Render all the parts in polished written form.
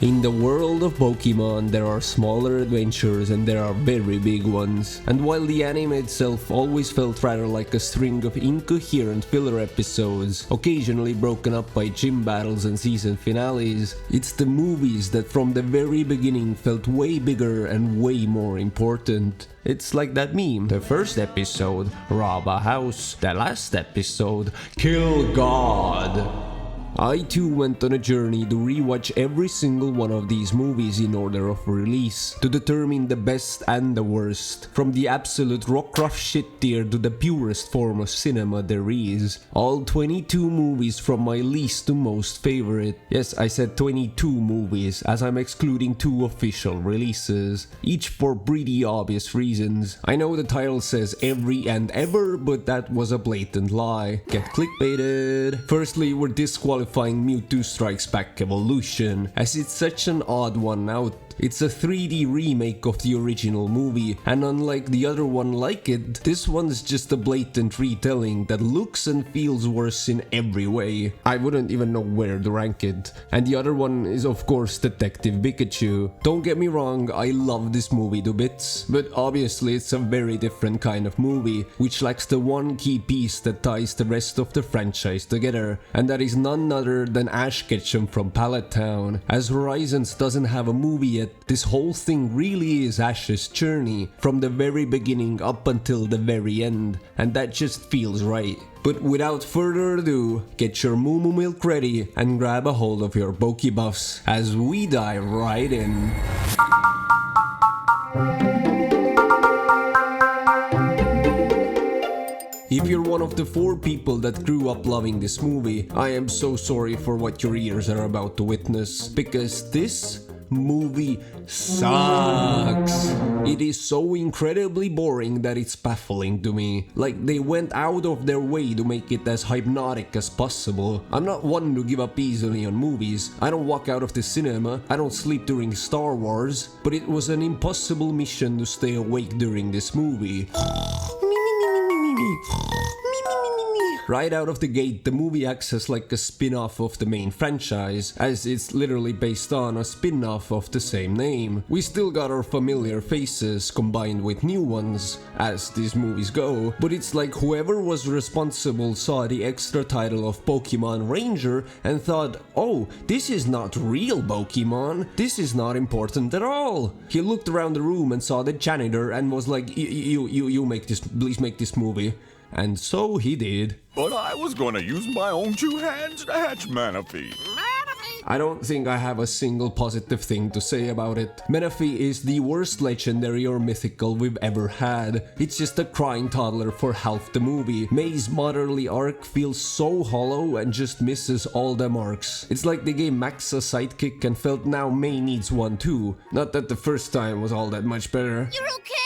In the world of Pokémon, there are smaller adventures and there are very big ones. And while the anime itself always felt rather like a string of incoherent filler episodes, occasionally broken up by gym battles and season finales, it's the movies that from the very beginning felt way bigger and way more important. It's like that meme. The first episode, rob a house. The last episode, kill God. I too went on a journey to rewatch every single one of these movies in order of release, to determine the best and the worst, from the absolute rock-rough shit tier to the purest form of cinema there is. All 22 movies from my least to most favorite. Yes, I said 22 movies, as I'm excluding 2 official releases, each for pretty obvious reasons. I know the title says every and ever, but that was a blatant lie. Get clickbaited. Firstly, we're disqualified Mewtwo Strikes Back Evolution, as it's such an odd one out. It's a 3D remake of the original movie, and unlike the other one like it, this one's just a blatant retelling that looks and feels worse in every way. I wouldn't even know where to rank it. And the other one is of course Detective Pikachu. Don't get me wrong, I love this movie to bits, but obviously it's a very different kind of movie, which lacks the one key piece that ties the rest of the franchise together, and that is none other than Ash Ketchum from Pallet Town. As Horizons doesn't have a movie yet, this whole thing really is Ash's journey, from the very beginning up until the very end, and that just feels right. But without further ado, get your moo moo milk ready and grab a hold of your Pokebuffs as we dive right in. If you're one of the 4 people that grew up loving this movie, I am so sorry for what your ears are about to witness, because this movie sucks. It is so incredibly boring that it's baffling to me. Like, they went out of their way to make it as hypnotic as possible. I'm not one to give up easily on movies. I don't walk out of the cinema. I don't sleep during Star Wars. But it was an impossible mission to stay awake during this movie. Right out of the gate, the movie acts as like a spin-off of the main franchise, as it's literally based on a spin-off of the same name. We still got our familiar faces combined with new ones, as these movies go, but it's like whoever was responsible saw the extra title of Pokemon Ranger and thought, oh, this is not real Pokemon, this is not important at all. He looked around the room and saw the janitor and was like, you make this, please make this movie. And so he did. But I was gonna use my own 2 hands to hatch Manaphy. I don't think I have a single positive thing to say about it. Manaphy is the worst legendary or mythical we've ever had. It's just a crying toddler for half the movie. May's motherly arc feels so hollow and just misses all the marks. It's like they gave Max a sidekick and felt now May needs one too. Not that the first time was all that much better. You're okay?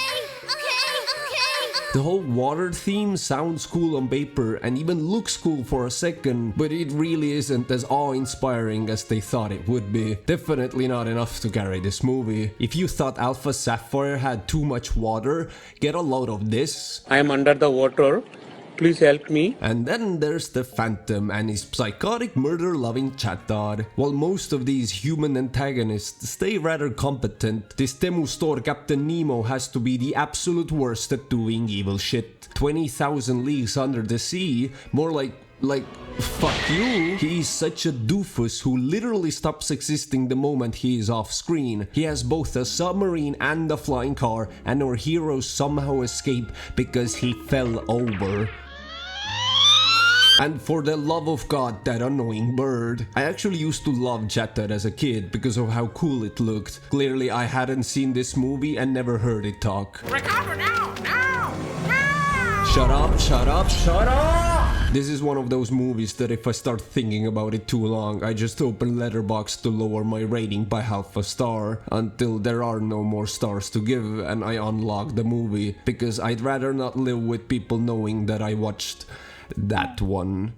The whole water theme sounds cool on paper and even looks cool for a second, but it really isn't as awe-inspiring as they thought it would be. Definitely not enough to carry this movie. If you thought Alpha Sapphire had too much water, get a load of this. I am under the water. Please help me. And then there's the Phantom and his psychotic murder-loving chatod. While most of these human antagonists stay rather competent, this Temu Store Captain Nemo has to be the absolute worst at doing evil shit. 20,000 Leagues Under the Sea, more like, fuck you. He is such a doofus who literally stops existing the moment he is off screen. He has both a submarine and a flying car, and our heroes somehow escape because he fell over. And for the love of God, that annoying bird. I actually used to love Jetted as a kid because of how cool it looked. Clearly I hadn't seen this movie and never heard it talk. Recover now! Shut up, shut up, shut up! This is one of those movies that if I start thinking about it too long, I just open Letterboxd to lower my rating by half a star until there are no more stars to give and I unlock the movie, because I'd rather not live with people knowing that I watched that one.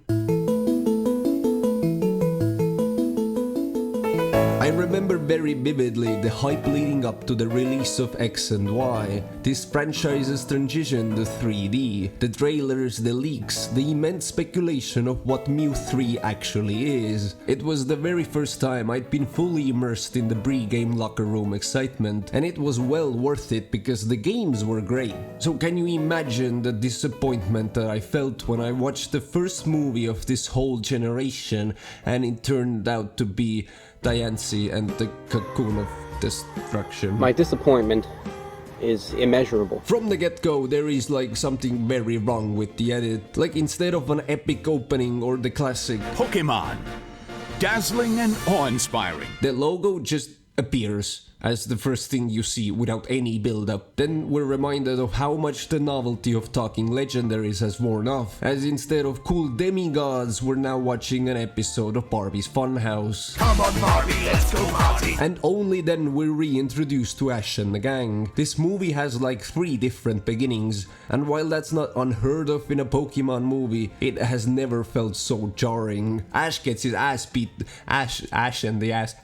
I I remember very vividly the hype leading up to the release of X and Y, this franchise's transition to 3D, the trailers, the leaks, the immense speculation of what Mew 3 actually is. It was the very first time I'd been fully immersed in the pre-game locker room excitement, and it was well worth it because the games were great. So can you imagine the disappointment that I felt when I watched the first movie of this whole generation and it turned out to be Diancie and the Cocoon of Destruction? My disappointment is immeasurable. From the get-go, there is like something very wrong with the edit. Like instead of an epic opening or the classic Pokémon. Dazzling and awe-inspiring. the logo just appears as the first thing you see without any build-up. Then we're reminded of how much the novelty of talking legendaries has worn off, as instead of cool demigods, we're now watching an episode of Barbie's Funhouse. Come on, Barbie, let's go party. And only then we're reintroduced to Ash and the gang. This movie has like 3 different beginnings, and while that's not unheard of in a Pokemon movie, it has never felt so jarring. Ash gets his ass beat. Ash in the ass.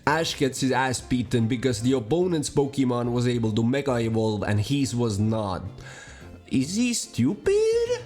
Ash gets his ass beaten because the opponent's Pokemon was able to Mega Evolve and his was not. Is he stupid?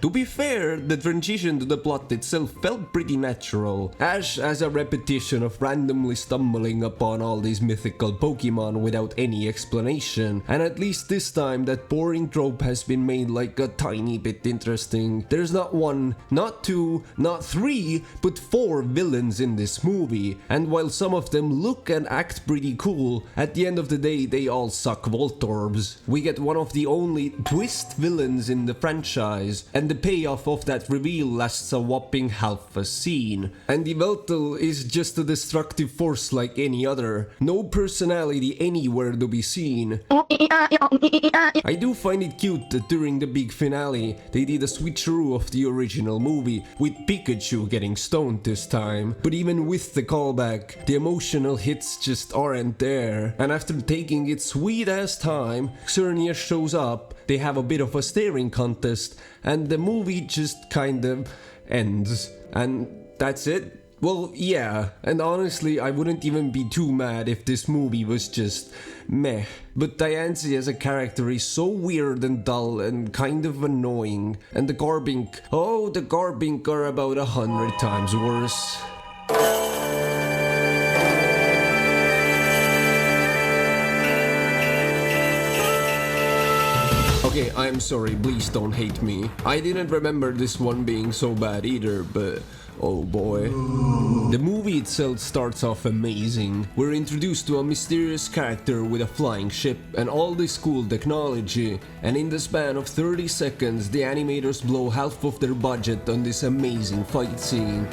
To be fair, the transition to the plot itself felt pretty natural. Ash has a repetition of randomly stumbling upon all these mythical Pokemon without any explanation, and at least this time that boring trope has been made like a tiny bit interesting. There's not 1, not 2, not 3, but 4 villains in this movie, and while some of them look and act pretty cool, at the end of the day they all suck Voltorbs. We get one of the only twist villains in the franchise, and the payoff of that reveal lasts a whopping half a scene. And the Veltal is just a destructive force like any other, no personality anywhere to be seen. I do find it cute that during the big finale they did a switcheroo of the original movie, with Pikachu getting stoned this time, but even with the callback, the emotional hits just aren't there. And after taking its sweet ass time, Xerneas shows up, they have a bit of a staring contest, and the movie just kind of ends. And that's it? Well, yeah, and honestly, I wouldn't even be too mad if this movie was just meh. But Diancie as a character is so weird and dull and kind of annoying. And the Garbink, oh, the Garbink are about 100 times worse. Okay, I'm sorry, please don't hate me. I didn't remember this one being so bad either, but oh boy. The movie itself starts off amazing. We're introduced to a mysterious character with a flying ship and all this cool technology, and in the span of 30 seconds the animators blow half of their budget on this amazing fight scene.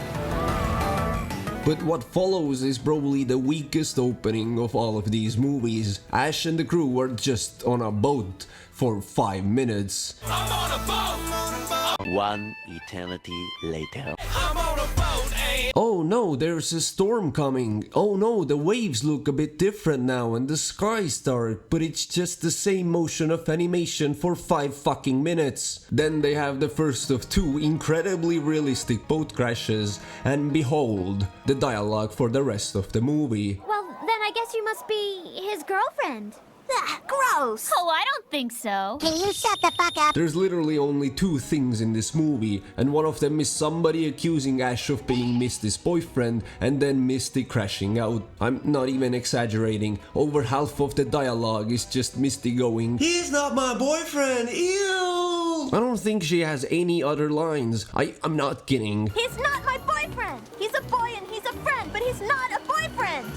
But what follows is probably the weakest opening of all of these movies. Ash and the crew are just on a boat for 5 minutes. I'm on a boat. One eternity later. I'm on a boat, eh? Oh no, there's a storm coming. Oh no, the waves look a bit different now and the sky's dark, but it's just the same motion of animation for 5 fucking minutes. Then they have the first of 2 incredibly realistic boat crashes, and behold, the dialogue for the rest of the movie. Well, then I guess you must be his girlfriend. Ugh, gross. Oh, I don't think so. Can you shut the fuck up? There's literally only 2 things in this movie, and one of them is somebody accusing Ash of being Misty's boyfriend and then Misty crashing out. I'm not even exaggerating. Over half of the dialogue is just Misty going, "He's not my boyfriend, ew!" I don't think she has any other lines. I'm not kidding. He's not my boyfriend. He's a boy and he's a friend, but he's not a boyfriend.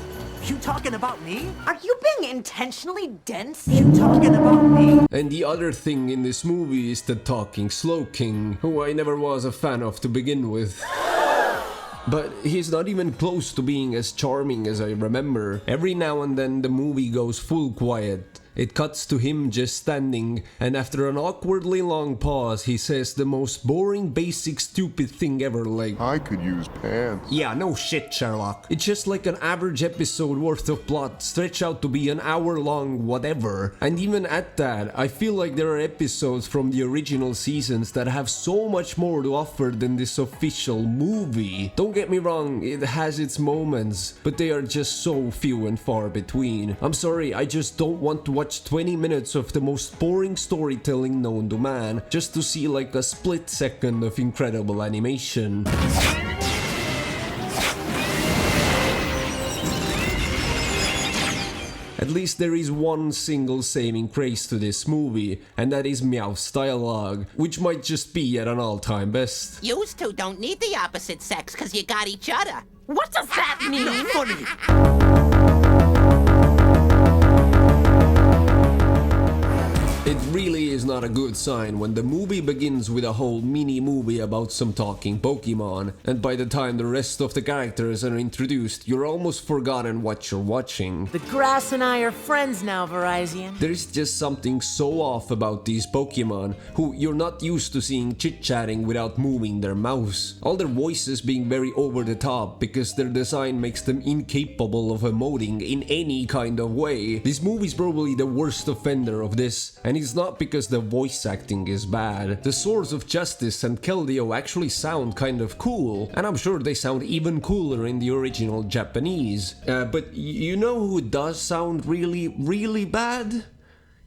You talking about me? Are you being intentionally dense? You talking about me? And the other thing in this movie is the talking Slow King, who I never was a fan of to begin with. But he's not even close to being as charming as I remember. Every now and then the movie goes full quiet, It cuts to him just standing, and after an awkwardly long pause, he says the most boring, basic, stupid thing ever, like, I could use pants. yeah, no shit, Sherlock. It's just like an average episode worth of plot stretched out to be an hour-long whatever. And even at that, I feel like there are episodes from the original seasons that have so much more to offer than this official movie. Don't get me wrong, it has its moments, but they are just so few and far between. I'm sorry, I just don't want to watch 20 minutes of the most boring storytelling known to man just to see like a split second of incredible animation. At least there is one single saving grace to this movie, and that is Meowth's dialogue, which might just be at an all-time best. Yous two don't need the opposite sex because you got each other. What does that mean? Funny. It really is not a good sign when the movie begins with a whole mini-movie about some talking Pokémon, and by the time the rest of the characters are introduced, you're almost forgotten what you're watching. The grass and I are friends now, Verizon. There's just something so off about these Pokémon, who you're not used to seeing chit-chatting without moving their mouths. All their voices being very over the top because their design makes them incapable of emoting in any kind of way. This movie's probably the worst offender of this, and it's not because the voice acting is bad. The Swords of Justice and Keldeo actually sound kind of cool, and I'm sure they sound even cooler in the original Japanese. But you know who does sound really bad?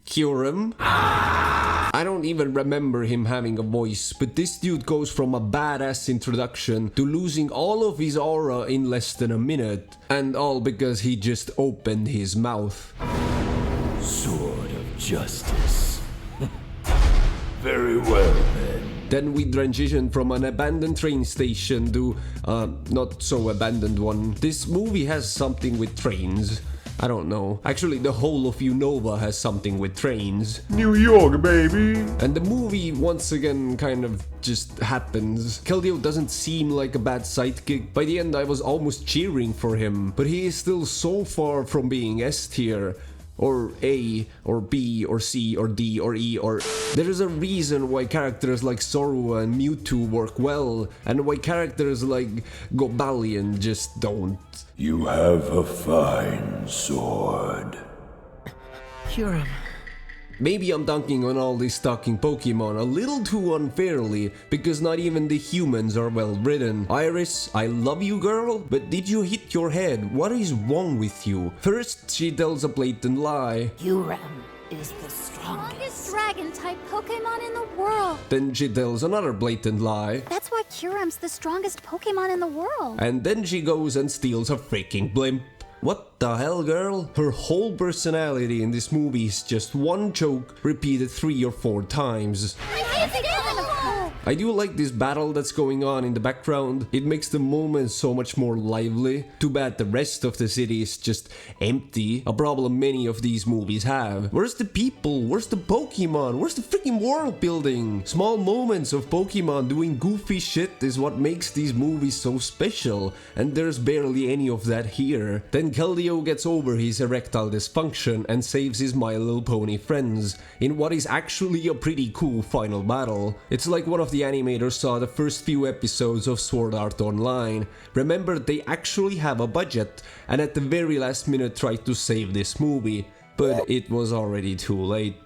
Kyurem. I don't even remember him having a voice, but this dude goes from a badass introduction to losing all of his aura in less than a minute, and all because he just opened his mouth. Sword of Justice. Very well, then. Then we transition from an abandoned train station to not so abandoned one. This movie has something with trains. I don't know. Actually, the whole of Unova has something with trains. New York, baby. And the movie once again kind of just happens. Keldeo doesn't seem like a bad sidekick. By the end I was almost cheering for him, but he is still so far from being S tier. Or A, or B, or C, or D, or E, or... There is a reason why characters like Zorua and Mewtwo work well, and why characters like Gobalion just don't. You have a fine sword. Kyurem. Maybe I'm dunking on all these talking Pokemon a little too unfairly, because not even the humans are well written. Iris, I love you, girl, but did you hit your head? What is wrong with you? First, she tells a blatant lie. Kyurem is the strongest. Dragon-type Pokemon in the world. Then she tells another blatant lie. That's why Kyurem's the strongest Pokemon in the world. And then she goes and steals a freaking blimp. What the hell, girl? Her whole personality in this movie is just one joke repeated 3 or 4 times. I do like this battle that's going on in the background. It makes the moment so much more lively. Too bad the rest of the city is just empty. A problem many of these movies have. Where's the people? Where's the Pokemon? Where's the freaking world building? Small moments of Pokemon doing goofy shit is what makes these movies so special. And there's barely any of that here. Then Keldeo gets over his erectile dysfunction and saves his My Little Pony friends in what is actually a pretty cool final battle. It's like one of the animators saw the first few episodes of Sword Art Online, remembered they actually have a budget, and at the very last minute tried to save this movie, but it was already too late.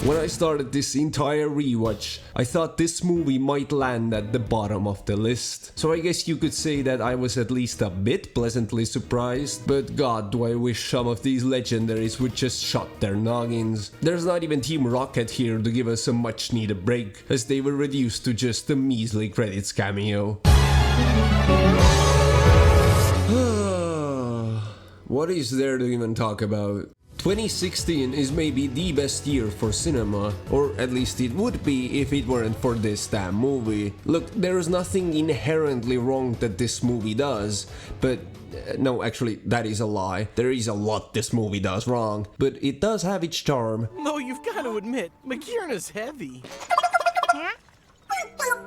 When I started this entire rewatch, I thought this movie might land at the bottom of the list. So I guess you could say that I was at least a bit pleasantly surprised, but god do I wish some of these legendaries would just shut their noggins. There's not even Team Rocket here to give us a much needed break, as they were reduced to just a measly credits cameo. What is there to even talk about? 2016 is maybe the best year for cinema, or at least it would be if it weren't for this damn movie. Look, there is nothing inherently wrong that this movie does, but no, actually, that is a lie. There is a lot this movie does wrong, but it does have its charm. No, you've got to admit, Makirna's heavy.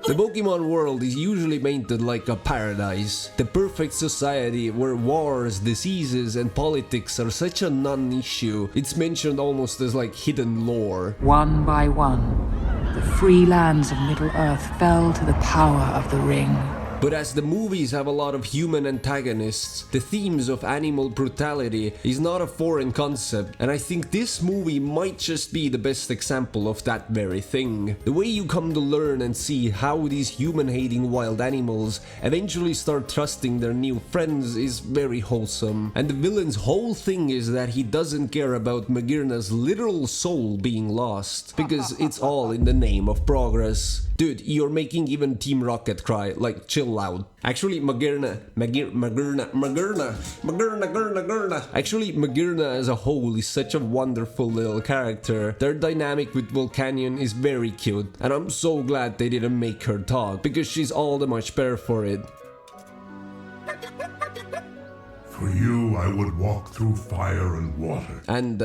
The Pokemon world is usually painted like a paradise, the perfect society where wars, diseases and politics are such a non-issue. It's mentioned almost as like hidden lore. One by one, the free lands of Middle-earth fell to the power of the ring. But as the movies have a lot of human antagonists, the themes of animal brutality is not a foreign concept, and I think this movie might just be the best example of that very thing. The way you come to learn and see how these human-hating wild animals eventually start trusting their new friends is very wholesome, and the villain's whole thing is that he doesn't care about Magearna's literal soul being lost, because it's all in the name of progress. Dude, you're making even Team Rocket cry, like chill out. Actually, Magearna as a whole is such a wonderful little character. Their dynamic with Volcanion is very cute, and I'm so glad they didn't make her talk, because she's all the much better for it. For you, I would walk through fire and water. And,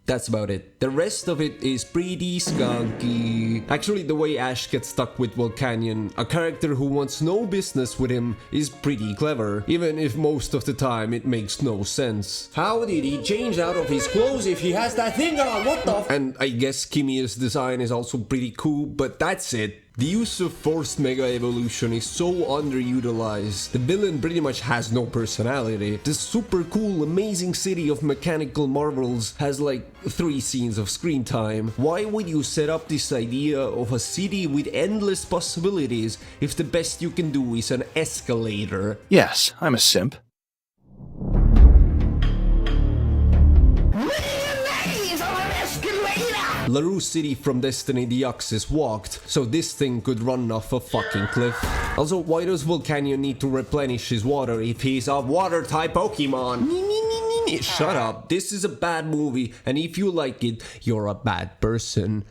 that's about it. The rest of it is pretty skunky. Actually, the way Ash gets stuck with Volcanion, a character who wants no business with him, is pretty clever, even if most of the time it makes no sense. How did he change out of his clothes if he has that thing on? What the f— And I guess Kimia's design is also pretty cool, but that's it. The use of forced Mega Evolution is so underutilized. The villain pretty much has no personality. The super cool, amazing city of mechanical marvels has like 3 scenes of screen time. Why would you set up this idea of a city with endless possibilities if the best you can do is an escalator? Yes, I'm a simp. LaRue City from Destiny Deoxys walked, so this thing could run off a fucking cliff. Also, why does Volcanion need to replenish his water if he's a water-type Pokemon? Shut up, this is a bad movie, and if you like it, you're a bad person.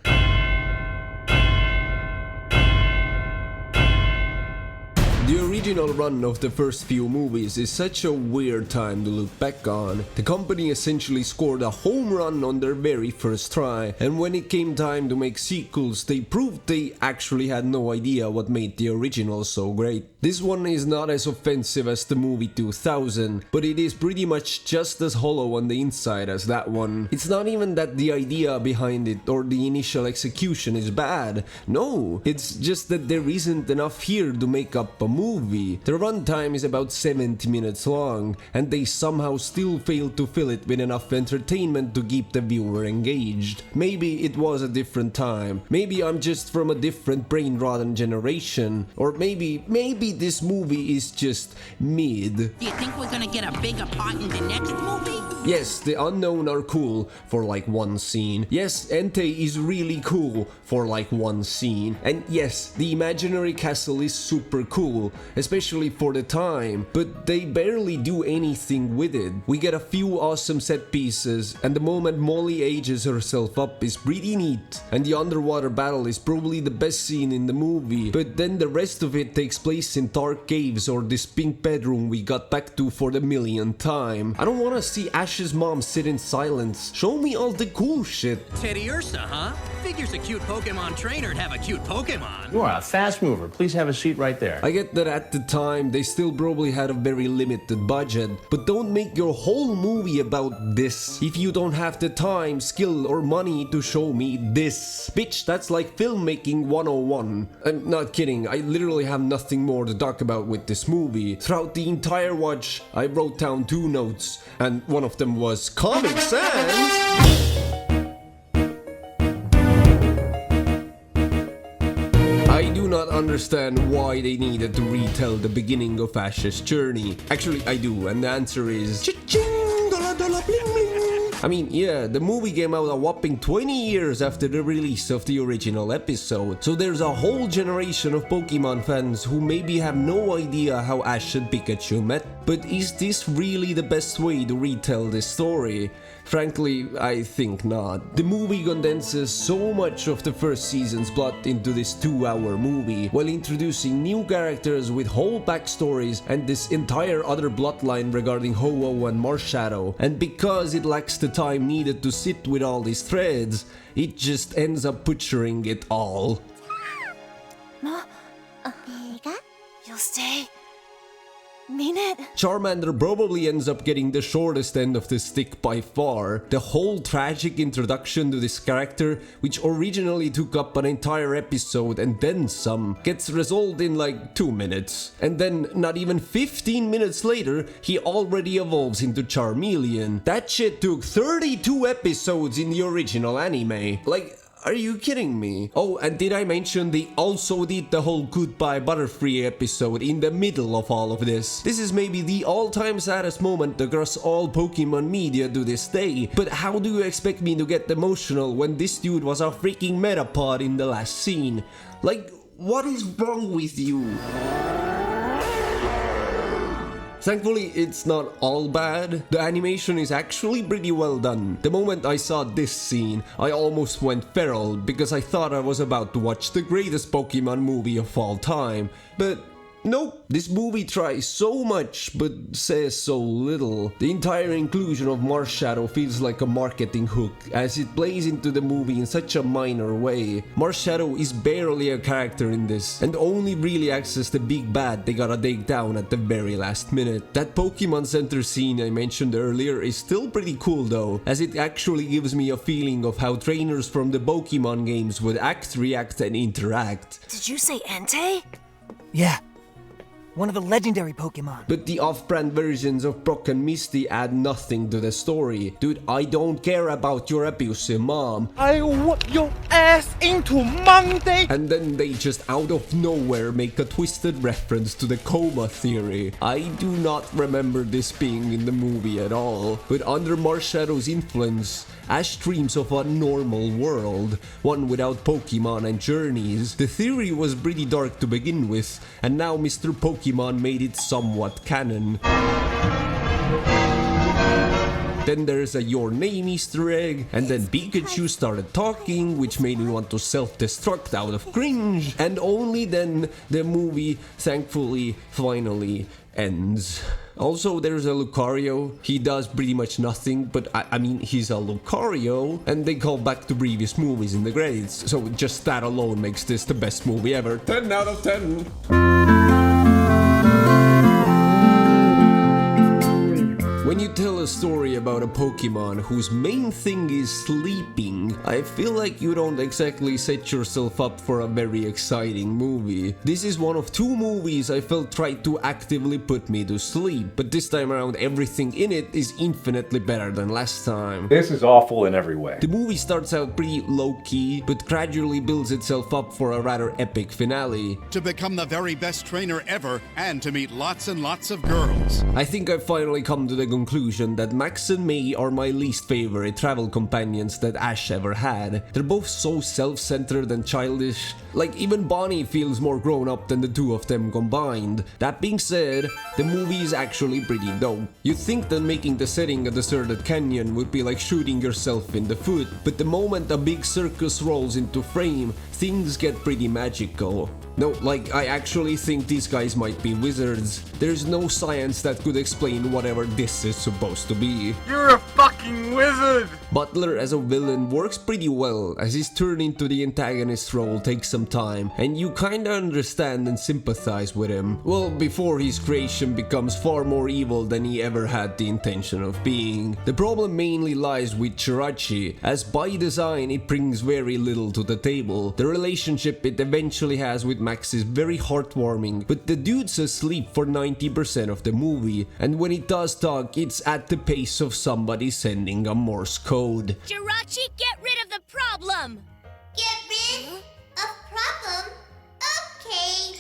The original run of the first few movies is such a weird time to look back on. The company essentially scored a home run on their very first try, and when it came time to make sequels, they proved they actually had no idea what made the original so great. This one is not as offensive as the movie 2000, but it is pretty much just as hollow on the inside as that one. It's not even that the idea behind it or the initial execution is bad. No, it's just that there isn't enough here to make up a movie. The runtime is about 70 minutes long, and they somehow still fail to fill it with enough entertainment to keep the viewer engaged. Maybe it was a different time. Maybe I'm just from a different brain-rotten generation. Or maybe this movie is just mid. Do you think we're gonna get a bigger part in the next movie? Yes, the unknown are cool for like one scene. Yes, Entei is really cool for like one scene. And yes, the imaginary castle is super cool, especially for the time, but they barely do anything with it. We get a few awesome set pieces, and the moment Molly ages herself up is pretty neat, and the underwater battle is probably the best scene in the movie, but then the rest of it takes place in dark caves or this pink bedroom we got back to for the millionth time. I don't want to see Ash's mom sit in silence. Show me all the cool shit. Teddy Ursa, huh? Figures a cute Pokemon trainer'd have a cute Pokemon. You are a fast mover. Please have a seat right there. I get that at the time they still probably had a very limited budget, but don't make your whole movie about this if you don't have the time, skill or money to show me this. Bitch, that's like filmmaking 101. I'm not kidding, I literally have nothing more to talk about with this movie. Throughout the entire watch, I wrote down 2 notes, and one of them was Comic Sans. I do not understand why they needed to retell the beginning of Ash's journey. Actually, I do, and the answer is cha-ching, dollar, dollar, bling, bling. I mean, yeah, the movie came out a whopping 20 years after the release of the original episode, so there's a whole generation of Pokemon fans who maybe have no idea how Ash and Pikachu met. But is this really the best way to retell this story? Frankly, I think not. The movie condenses so much of the first season's plot into this 2-hour movie, while introducing new characters with whole backstories and this entire other plotline regarding Ho-Oh and Marshadow. And because it lacks the time needed to sit with all these threads, it just ends up butchering it all. You'll stay? Mean it? Charmander probably ends up getting the shortest end of the stick by far. The whole tragic introduction to this character, which originally took up an entire episode and then some, gets resolved in like 2 minutes. And then not even 15 minutes later, he already evolves into Charmeleon. That shit took 32 episodes in the original anime. Like, are you kidding me? Oh, and did I mention they also did the whole Goodbye Butterfree episode in the middle of all of this? This is maybe the all-time saddest moment across all Pokemon media to this day, but how do you expect me to get emotional when this dude was a freaking Metapod in the last scene? Like, what is wrong with you? Thankfully, it's not all bad. The animation is actually pretty well done. The moment I saw this scene, I almost went feral because I thought I was about to watch the greatest Pokemon movie of all time. But nope, this movie tries so much but says so little. The entire inclusion of Marshadow feels like a marketing hook as it plays into the movie in such a minor way. Marshadow is barely a character in this and only really acts as the big bad they gotta take down at the very last minute. That Pokemon Center scene I mentioned earlier is still pretty cool though, as it actually gives me a feeling of how trainers from the Pokemon games would act, react and interact. Did you say Entei? Yeah. One of the legendary Pokemon. But the off-brand versions of Brock and Misty add nothing to the story. Dude, I don't care about your abusive mom. I'll whoop your ass into Monday! And then they just out of nowhere make a twisted reference to the coma theory. I do not remember this being in the movie at all. But under Marshadow's influence, Ash dreams of a normal world, one without Pokemon and journeys. The theory was pretty dark to begin with, and now Mr. Pokemon made it somewhat canon. Then there's a Your Name Easter egg, and then Pikachu started talking, which made me want to self-destruct out of cringe, and only then the movie, thankfully, finally ends. Also, there's a Lucario. He does pretty much nothing, but I mean, he's a Lucario, and they call back to previous movies in the credits, so just that alone makes this the best movie ever. 10 out of 10! When you tell a story about a Pokemon whose main thing is sleeping, I feel like you don't exactly set yourself up for a very exciting movie. This is one of 2 movies I felt tried to actively put me to sleep, but this time around everything in it is infinitely better than last time. This is awful in every way. The movie starts out pretty low-key, but gradually builds itself up for a rather epic finale. To become the very best trainer ever, and to meet lots and lots of girls. I think I've finally come to the conclusion that Max and May are my least favorite travel companions that Ash ever had. They're both so self-centered and childish. Like, even Bonnie feels more grown up than the 2 of them combined. That being said, the movie is actually pretty dope. You'd think that making the setting a deserted canyon would be like shooting yourself in the foot, but the moment a big circus rolls into frame, things get pretty magical. No, like, I actually think these guys might be wizards. There's no science that could explain whatever this is supposed to be. You're a fucking wizard! Butler as a villain works pretty well, as his turn into the antagonist role takes some time, and you kinda understand and sympathize with him. Well, before his creation becomes far more evil than he ever had the intention of being. The problem mainly lies with Chirachi, as by design it brings very little to the table. The relationship it eventually has with Max is very heartwarming, but the dude's asleep for 90% of the movie, and when it does talk, it's at the pace of somebody sending a Morse code. Jirachi, get rid of the problem! Get rid of problem? Okay.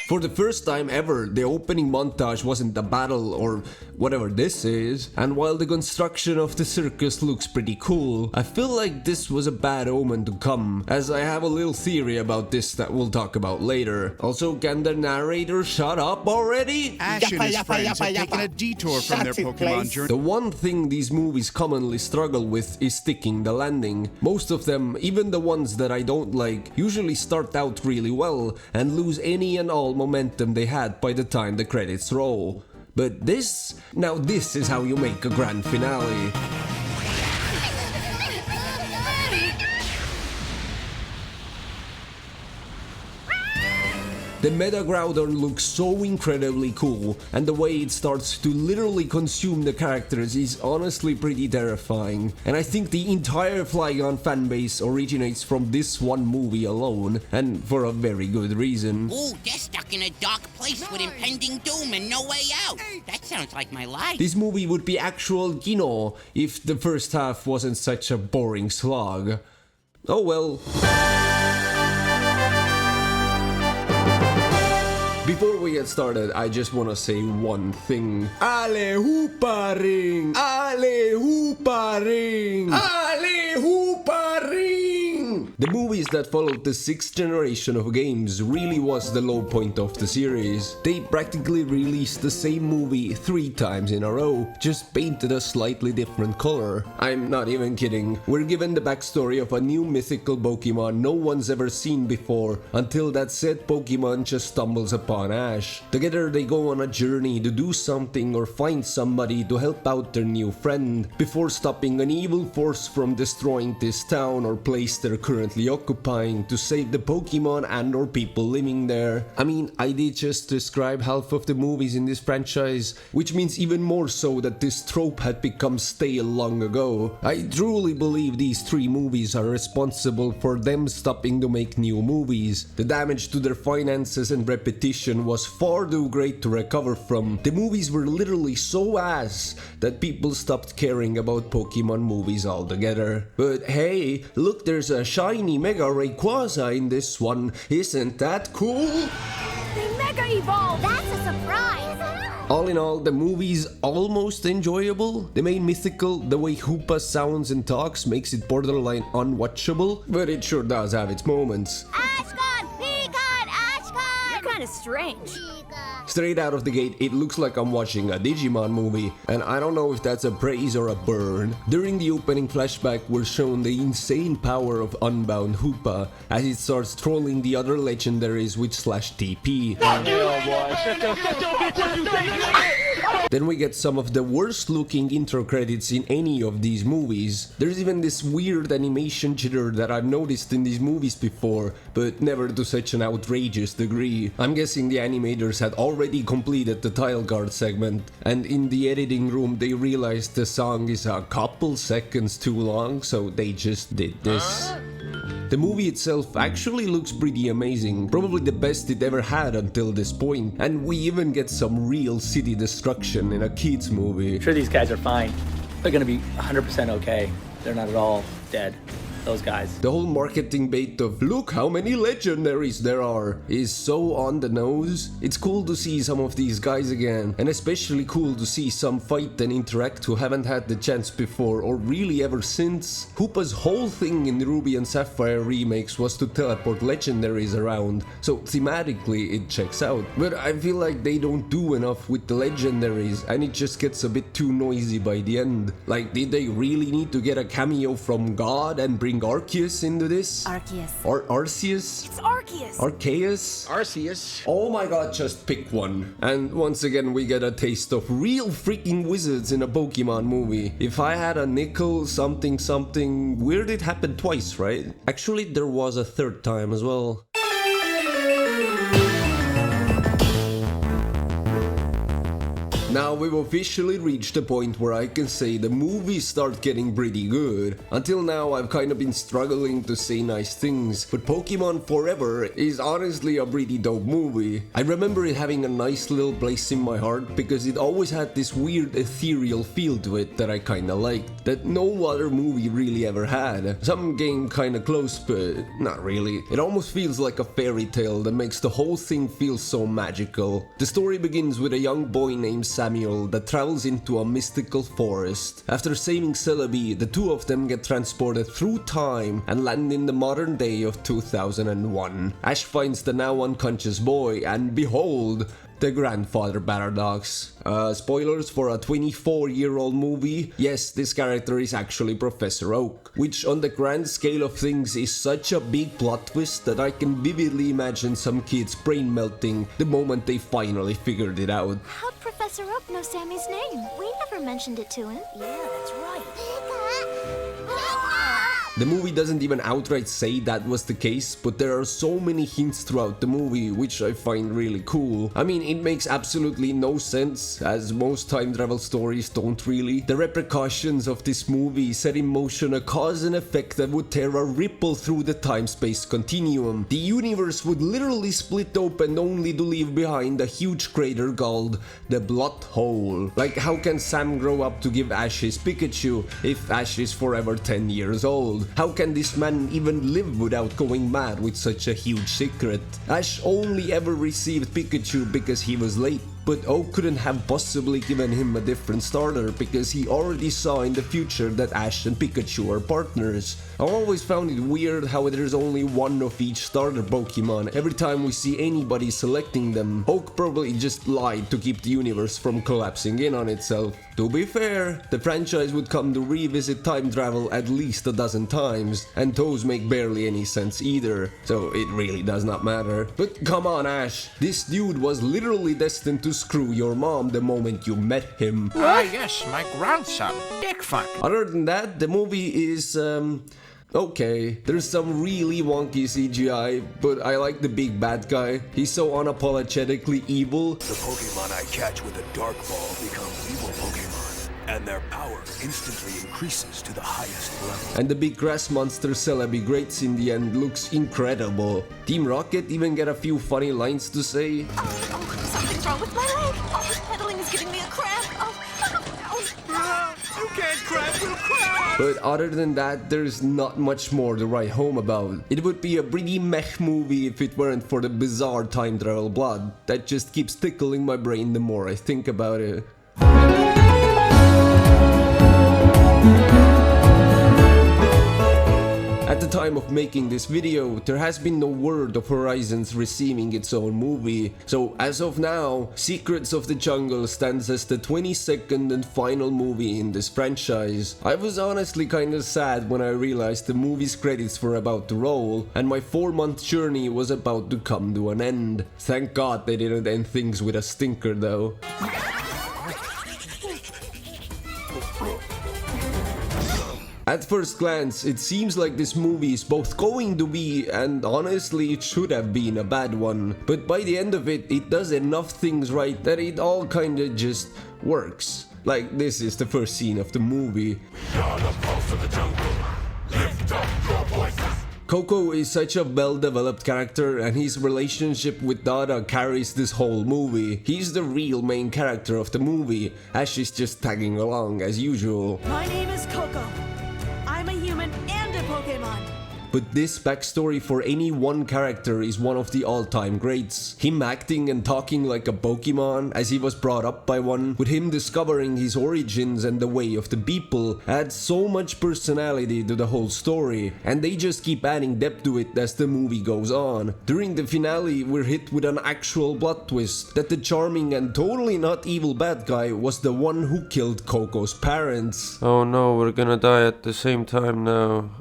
For the first time ever, the opening montage wasn't a battle or whatever this is, and while the construction of the circus looks pretty cool, I feel like this was a bad omen to come, as I have a little theory about this that we'll talk about later. Also, can the narrator shut up already? Ash and his friends have taken a detour from their Pokemon journey. The one thing these movies commonly struggle with is sticking the landing. Most of them, even the ones that I don't like, usually start out really well and lose any and all momentum they had by the time the credits roll. But this is how you make a grand finale. The Meta Groudon looks so incredibly cool, and the way it starts to literally consume the characters is honestly pretty terrifying. And I think the entire Flygon fanbase originates from this one movie alone, and for a very good reason. Ooh, they're stuck in a dark place with impending doom and no way out. That sounds like my life. This movie would be actual Kino if the first half wasn't such a boring slog. Oh well. Before we get started, I just wanna say one thing. Ale hoopa ring! Ale hoopa ring! Ale hoopa ring! The movies that followed the 6th generation of games really was the low point of the series. They practically released the same movie 3 times in a row, just painted a slightly different color. I'm not even kidding. We're given the backstory of a new mythical Pokémon no one's ever seen before, until that said Pokémon just stumbles upon Ash. Together they go on a journey to do something or find somebody to help out their new friend, before stopping an evil force from destroying this town or place they're currently occupying to save the Pokémon and or people living there. I mean, I did just describe half of the movies in this franchise, which means even more so that this trope had become stale long ago. I truly believe these 3 movies are responsible for them stopping to make new movies. The damage to their finances and repetition was far too great to recover from. The movies were literally so ass that people stopped caring about Pokémon movies altogether. But hey, look, there's a shiny Mega Rayquaza in this one. Isn't that cool? They Mega Evolve! That's a surprise! All in all, the movie's almost enjoyable. The main mythical, the way Hoopa sounds and talks makes it borderline unwatchable, but it sure does have its moments. Ashcon! Peacock! Ashcon! You're kind of strange. Straight out of the gate, it looks like I'm watching a Digimon movie, and I don't know if that's a praise or a burn. During the opening flashback, we're shown the insane power of Unbound Hoopa as it starts trolling the other legendaries with /TP. Then we get some of the worst looking intro credits in any of these movies. There's even this weird animation jitter that I've noticed in these movies before, but never to such an outrageous degree. I'm guessing the animators had already completed the title card segment, and in the editing room they realized the song is a couple seconds too long, so they just did this. The movie itself actually looks pretty amazing, probably the best it ever had until this point, and we even get some real city destruction in a kids movie. I'm sure these guys are fine. They're gonna be 100% okay. They're not at all dead. Those guys. The whole marketing bait of "look how many legendaries there are" is so on the nose. It's cool to see some of these guys again, and especially cool to see some fight and interact who haven't had the chance before or really ever since. Hoopa's whole thing in the Ruby and Sapphire remakes was to teleport legendaries around, so thematically it checks out. But I feel like they don't do enough with the legendaries, and it just gets a bit too noisy by the end. Like, did they really need to get a cameo from God and bring Arceus into this? Arceus. Arceus? It's Arceus. Arceus? Arceus. Oh my god, just pick one. And once again we get a taste of real freaking wizards in a Pokemon movie. If I had a nickel something something, weird it happened twice, right? Actually there was a 3rd time as well. Now we've officially reached the point where I can say the movies start getting pretty good. Until now I've kind of been struggling to say nice things, but Pokémon Forever is honestly a pretty dope movie. I remember it having a nice little place in my heart because it always had this weird ethereal feel to it that I kinda liked, that no other movie really ever had. Some game kinda close, but not really. It almost feels like a fairy tale that makes the whole thing feel so magical. The story begins with a young boy named Samuel that travels into a mystical forest. After saving Celebi, the two of them get transported through time and land in the modern day of 2001. Ash finds the now unconscious boy, and behold, the grandfather paradox. Spoilers for a 24-year-old movie? Yes, this character is actually Professor Oak, which on the grand scale of things is such a big plot twist that I can vividly imagine some kids brain melting the moment they finally figured it out. How'd Professor Oak know Sammy's name? We never mentioned it to him. Yeah, that's right. The movie doesn't even outright say that was the case, but there are so many hints throughout the movie, which I find really cool. I mean, it makes absolutely no sense, as most time travel stories don't really. The repercussions of this movie set in motion a cause and effect that would tear a ripple through the time-space continuum. The universe would literally split open only to leave behind a huge crater called the Blood Hole. Like, how can Sam grow up to give Ash his Pikachu if Ash is forever 10 years old? How can this man even live without going mad with such a huge secret? Ash only ever received Pikachu because he was late. But Oak couldn't have possibly given him a different starter because he already saw in the future that Ash and Pikachu are partners. I always found it weird how there's only one of each starter Pokemon every time we see anybody selecting them. Oak probably just lied to keep the universe from collapsing in on itself. To be fair, the franchise would come to revisit time travel at least a dozen times, and those make barely any sense either, so it really does not matter. But come on, Ash, this dude was literally destined to screw your mom the moment you met him. Ah yes, my grandson, dick fuck. Other than that, the movie is, okay, there's some really wonky CGI, but I like the big bad guy. He's so unapologetically evil. The Pokemon I catch with a Dark Ball become evil Pokemon, and their power instantly increases to the highest level. And the big grass monster Celebi Greats in the end looks incredible. Team Rocket even get a few funny lines to say. Something's wrong with my leg. Oh, this pedaling is giving me a cramp. You can't cramp, you cramp. But other than that, there's not much more to write home about. It would be a pretty meh movie if it weren't for the bizarre time travel blood that just keeps tickling my brain the more I think about it. At the time of making this video, there has been no word of Horizons receiving its own movie, so as of now, Secrets of the Jungle stands as the 22nd and final movie in this franchise. I was honestly kinda sad when I realized the movie's credits were about to roll, and my 4-month journey was about to come to an end. Thank God they didn't end things with a stinker though. At first glance, it seems like this movie is both going to be, and honestly it should have been, a bad one. But by the end of it, it does enough things right that it all kinda just works. Like, this is the first scene of the movie. Coco is such a well-developed character, and his relationship with Dada carries this whole movie. He's the real main character of the movie. Ash is just tagging along as usual. My name is Coco. I'm a human and a Pokemon. But this backstory for any one character is one of the all-time greats. Him acting and talking like a Pokemon as he was brought up by one, with him discovering his origins and the way of the people, adds so much personality to the whole story, and they just keep adding depth to it as the movie goes on. During the finale, we're hit with an actual plot twist that the charming and totally not evil bad guy was the one who killed Coco's parents. Oh no, we're gonna die at the same time now.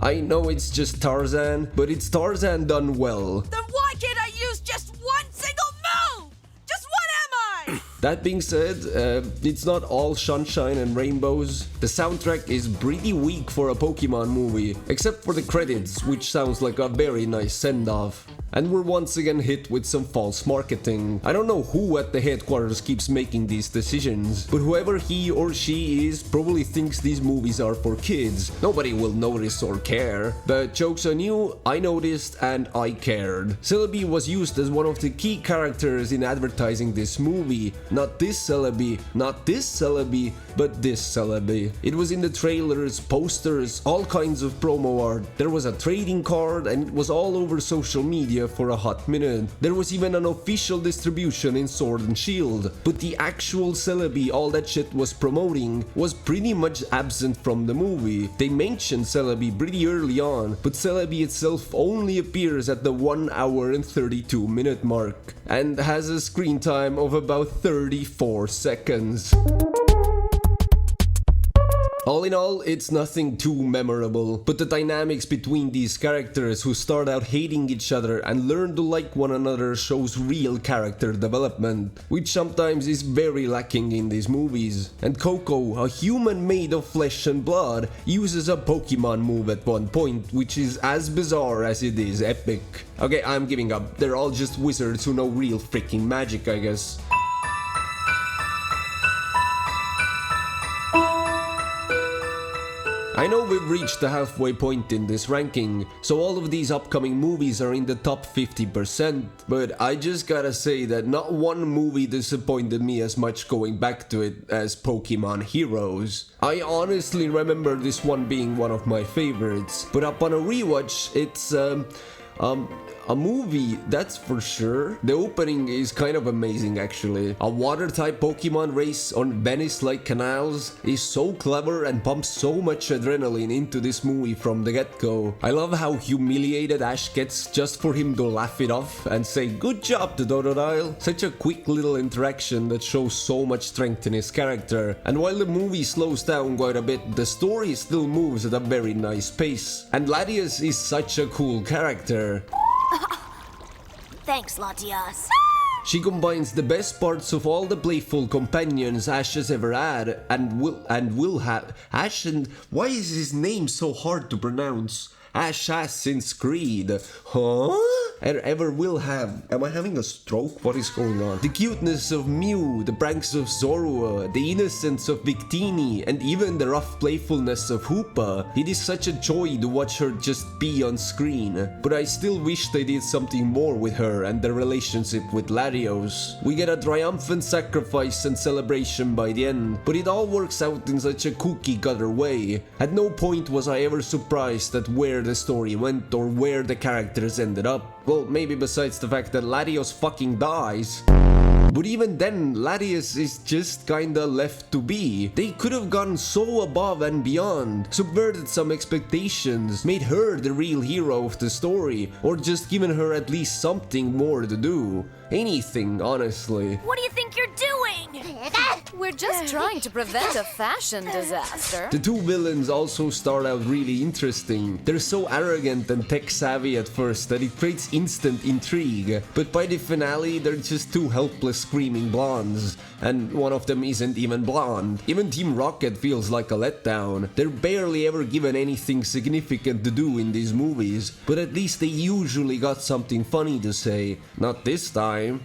I know it's just Tarzan, but it's Tarzan done well. Then why can't I use just one single move? Just what am I? That being said, it's not all sunshine and rainbows. The soundtrack is pretty weak for a Pokemon movie, except for the credits, which sounds like a very nice send-off. And we're once again hit with some false marketing. I don't know who at the headquarters keeps making these decisions, but whoever he or she is probably thinks these movies are for kids. Nobody will notice or care. But joke's on you, I noticed and I cared. Celebi was used as one of the key characters in advertising this movie. Not this Celebi, not this Celebi, but this Celebi. It was in the trailers, posters, all kinds of promo art. There was a trading card and it was all over social media for a hot minute. There was even an official distribution in Sword and Shield. But the actual Celebi all that shit was promoting was pretty much absent from the movie. They mentioned Celebi pretty early on, but Celebi itself only appears at the 1 hour and 32 minute mark and has a screen time of about 34 seconds. All in all, it's nothing too memorable, but the dynamics between these characters who start out hating each other and learn to like one another shows real character development, which sometimes is very lacking in these movies. And Coco, a human made of flesh and blood, uses a Pokemon move at one point, which is as bizarre as it is epic. Okay, I'm giving up. They're all just wizards who know real freaking magic, I guess. I know we've reached the halfway point in this ranking, so all of these upcoming movies are in the top 50%, but I just gotta say that not one movie disappointed me as much going back to it as Pokemon Heroes. I honestly remember this one being one of my favorites, but upon a rewatch, it's a movie, that's for sure. The opening is kind of amazing actually. A water-type Pokemon race on Venice-like canals is so clever and pumps so much adrenaline into this movie from the get-go. I love how humiliated Ash gets just for him to laugh it off and say good job to Totodile. Such a quick little interaction that shows so much strength in his character. And while the movie slows down quite a bit, the story still moves at a very nice pace. And Latias is such a cool character. Thanks, Latias. She combines the best parts of all the playful companions Ash has ever had and will have. Ash and... Why is his name so hard to pronounce? Assassin's Creed. Huh? Ever will have. Am I having a stroke? What is going on? The cuteness of Mew, the pranks of Zorua, the innocence of Victini, and even the rough playfulness of Hoopa. It is such a joy to watch her just be on screen. But I still wish they did something more with her and their relationship with Latios. We get a triumphant sacrifice and celebration by the end, but it all works out in such a cookie-cutter way. At no point was I ever surprised at where the story went or where the characters ended up. Well, maybe besides the fact that Latios fucking dies. But even then, Latias is just kinda left to be. They could have gone so above and beyond, subverted some expectations, made her the real hero of the story, or just given her at least something more to do. Anything, honestly. What do you think you're doing? We're just trying to prevent a fashion disaster. The two villains also start out really interesting. They're so arrogant and tech-savvy at first that it creates instant intrigue, but by the finale they're just two helpless screaming blondes, and one of them isn't even blonde. Even Team Rocket feels like a letdown. They're barely ever given anything significant to do in these movies, but at least they usually got something funny to say. Not this time.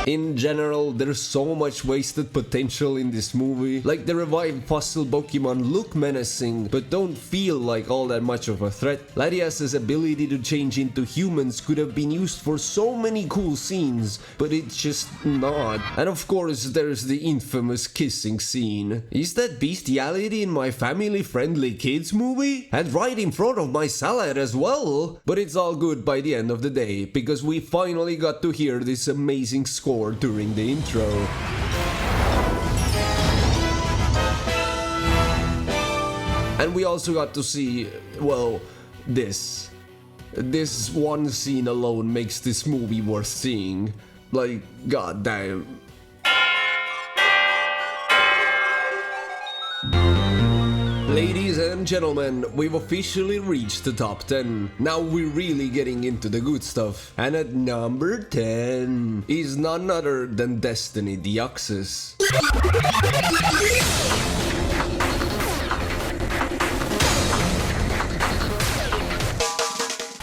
In general, there's so much wasted potential in this movie. Like the revived fossil Pokemon look menacing, but don't feel like all that much of a threat. Latias' ability to change into humans could have been used for so many cool scenes, but it's just not. And of course, there's the infamous kissing scene. Is that bestiality in my family-friendly kids movie? And right in front of my salad as well? But it's all good by the end of the day, because we finally got to hear this amazing score during the intro. And we also got to see, well, this. This one scene alone makes this movie worth seeing. Like, goddamn. Ladies and gentlemen, we've officially reached the top 10. Now we're really getting into the good stuff. And at number 10 is none other than Destiny Deoxys.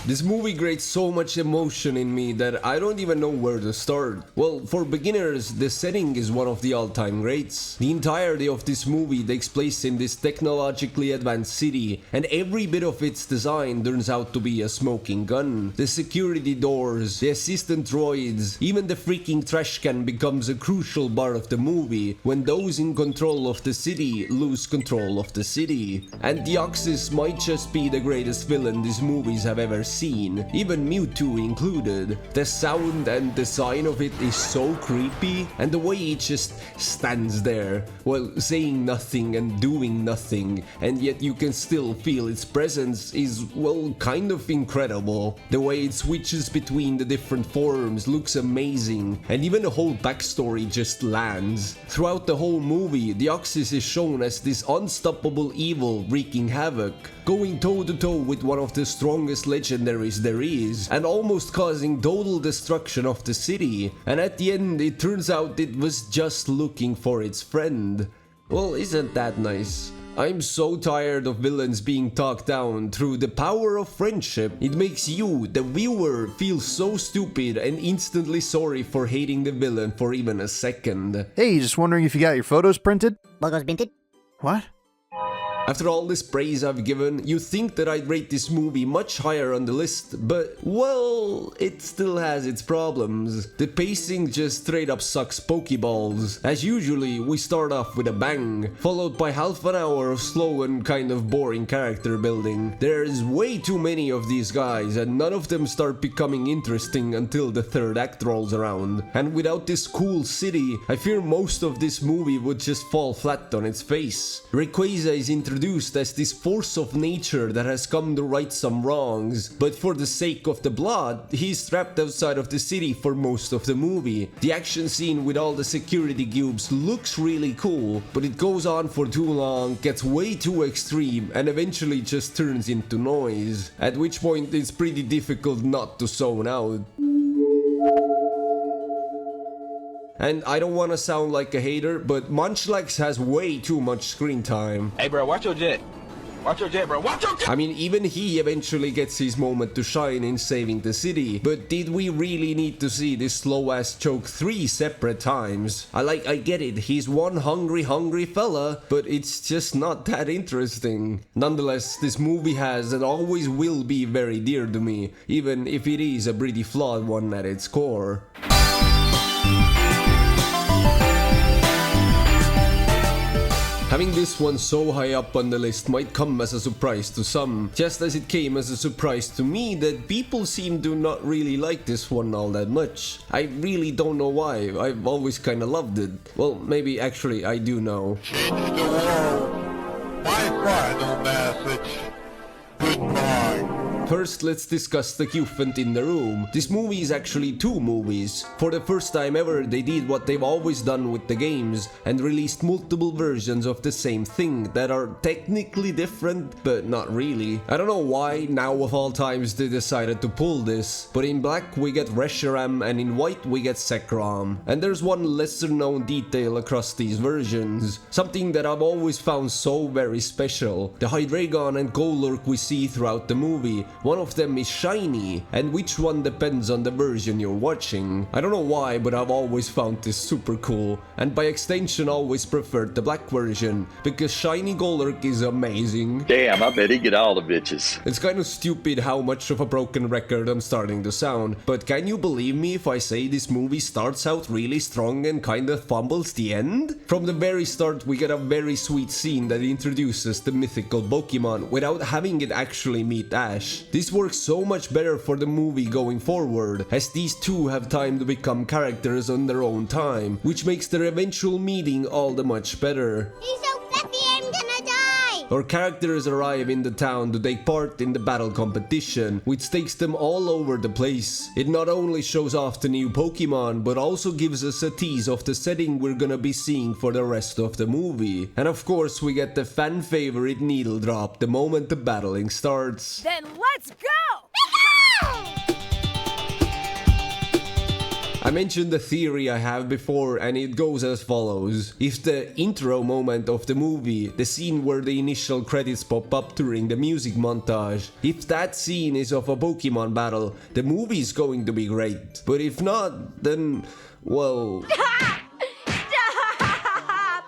This movie creates so much emotion in me that I don't even know where to start. Well, for beginners, the setting is one of the all-time greats. The entirety of this movie takes place in this technologically advanced city, and every bit of its design turns out to be a smoking gun. The security doors, the assistant droids, even the freaking trash can becomes a crucial part of the movie when those in control of the city lose control of the city. And Deoxys might just be the greatest villain these movies have ever seen, even Mewtwo included. The sound and design of it is so creepy, and the way it just stands there, while saying nothing and doing nothing, and yet you can still feel its presence is, well, kind of incredible. The way it switches between the different forms looks amazing, and even the whole backstory just lands. Throughout the whole movie, the Oxys is shown as this unstoppable evil wreaking havoc, going toe-to-toe with one of the strongest legendaries there is, and almost causing total destruction of the city. And at the end, it turns out it was just looking for its friend. Well, isn't that nice? I'm so tired of villains being talked down through the power of friendship. It makes you, the viewer, feel so stupid and instantly sorry for hating the villain for even a second. Hey, just wondering if you got your photos printed? Logos printed? What? After all this praise I've given, you'd think that I'd rate this movie much higher on the list, but, well, it still has its problems. The pacing just straight up sucks pokeballs. As usually, we start off with a bang, followed by half an hour of slow and kind of boring character building. There's way too many of these guys, and none of them start becoming interesting until the third act rolls around. And without this cool city, I fear most of this movie would just fall flat on its face. Rayquaza is introduced as this force of nature that has come to right some wrongs, but for the sake of the plot, he's trapped outside of the city for most of the movie. The action scene with all the security cubes looks really cool, but it goes on for too long, gets way too extreme, and eventually just turns into noise, at which point it's pretty difficult not to zone out. And I don't want to sound like a hater, but Munchlax has way too much screen time. Hey bro, watch your jet. Watch your jet, bro. Watch your jet! I mean, even he eventually gets his moment to shine in saving the city. But did we really need to see this slow-ass choke 3 separate times? I get it, he's one hungry fella, but it's just not that interesting. Nonetheless, this movie has and always will be very dear to me, even if it is a pretty flawed one at its core. Having this one so high up on the list might come as a surprise to some, just as it came as a surprise to me that people seem to not really like this one all that much. I really don't know why, I've always kinda loved it. Well, maybe actually I do know. Change the world. My final message. Goodbye. First, let's discuss the elephant in the room. This movie is actually 2 movies. For the first time ever, they did what they've always done with the games and released multiple versions of the same thing that are technically different, but not really. I don't know why, now of all times, they decided to pull this, but in black we get Reshiram and in white we get Zekrom. And there's one lesser known detail across these versions, something that I've always found so very special. The Hydreigon and Golurk we see throughout the movie, one of them is shiny, and which one depends on the version you're watching. I don't know why, but I've always found this super cool, and by extension always preferred the black version, because shiny Golurk is amazing. Damn, I bet he get all the bitches. It's kind of stupid how much of a broken record I'm starting to sound, but can you believe me if I say this movie starts out really strong and kinda fumbles the end? From the very start we get a very sweet scene that introduces the mythical Pokémon without having it actually meet Ash. This works so much better for the movie going forward, as these two have time to become characters on their own time, which makes their eventual meeting all the much better. He's so fluffy, I'm gonna die! Our characters arrive in the town to take part in the battle competition, which takes them all over the place. It not only shows off the new Pokemon, but also gives us a tease of the setting we're gonna be seeing for the rest of the movie. And of course we get the fan favorite needle drop the moment the battling starts. Then let's go! I mentioned the theory I have before, and it goes as follows. If the intro moment of the movie, the scene where the initial credits pop up during the music montage, if that scene is of a Pokemon battle, the movie is going to be great. But if not, then, well... Stop!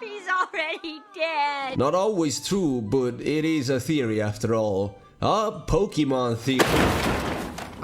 He's already dead! Not always true, but it is a theory after all. A Pokemon theory.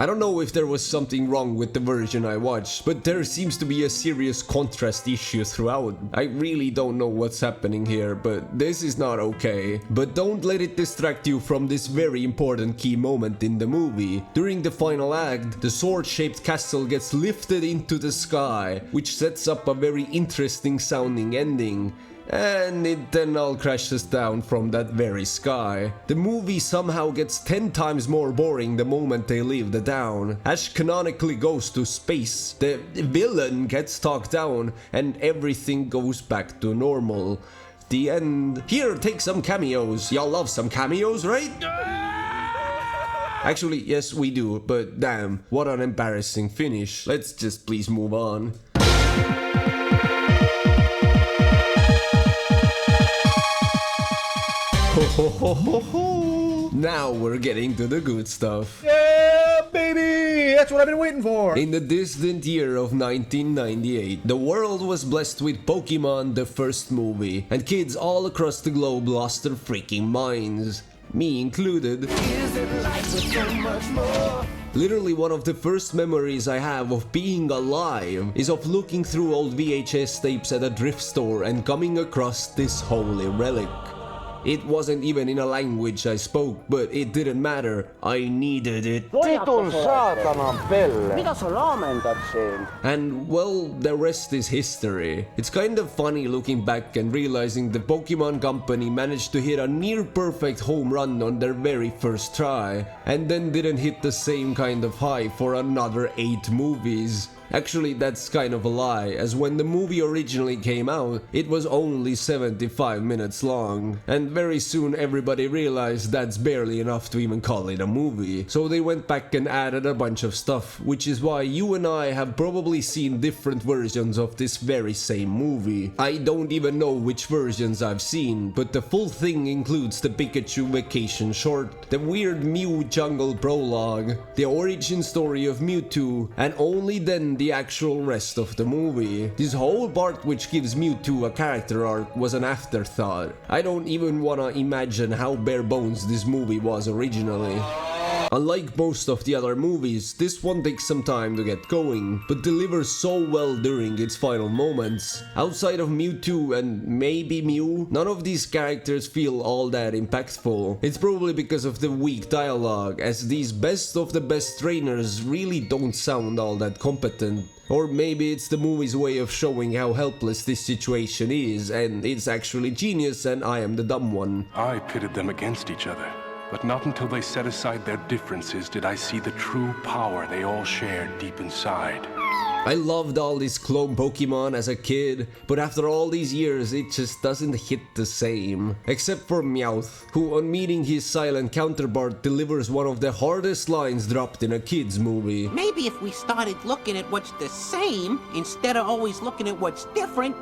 I don't know if there was something wrong with the version I watched, but there seems to be a serious contrast issue throughout. I really don't know what's happening here, but this is not okay. But don't let it distract you from this very important key moment in the movie. During the final act, the sword-shaped castle gets lifted into the sky, which sets up a very interesting sounding ending. And it then all crashes down from that very sky. The movie somehow gets 10 times more boring the moment they leave the town. Ash canonically goes to space, the villain gets talked down, and everything goes back to normal. The end. Here, take some cameos. Y'all love some cameos, right? Actually, yes we do, but damn, what an embarrassing finish. Let's just please move on. Ho ho ho ho ho! Now we're getting to the good stuff. Yeah, baby! That's what I've been waiting for! In the distant year of 1998, the world was blessed with Pokémon, the first movie, and kids all across the globe lost their freaking minds. Me included. Literally one of the first memories I have of being alive is of looking through old VHS tapes at a thrift store and coming across this holy relic. It wasn't even in a language I spoke, but it didn't matter. I needed it. And well, the rest is history. It's kind of funny looking back and realizing the Pokemon Company managed to hit a near perfect home run on their very first try, and then didn't hit the same kind of high for another 8 movies. Actually, that's kind of a lie, as when the movie originally came out, it was only 75 minutes long, and very soon everybody realized that's barely enough to even call it a movie. So they went back and added a bunch of stuff, which is why you and I have probably seen different versions of this very same movie. I don't even know which versions I've seen, but the full thing includes the Pikachu vacation short, the weird Mew jungle prologue, the origin story of Mewtwo, and only then the actual rest of the movie. This whole part which gives Mewtwo a character arc was an afterthought. I don't even wanna imagine how bare bones this movie was originally. Unlike most of the other movies, this one takes some time to get going, but delivers so well during its final moments. Outside of Mewtwo and maybe Mew, none of these characters feel all that impactful. It's probably because of the weak dialogue, as these best of the best trainers really don't sound all that competent. Or maybe it's the movie's way of showing how helpless this situation is, and it's actually genius and I am the dumb one. I pitted them against each other. But not until they set aside their differences did I see the true power they all shared deep inside. I loved all these clone Pokemon as a kid, but after all these years it just doesn't hit the same. Except for Meowth, who on meeting his silent counterpart delivers one of the hardest lines dropped in a kid's movie. Maybe if we started looking at what's the same, instead of always looking at what's different,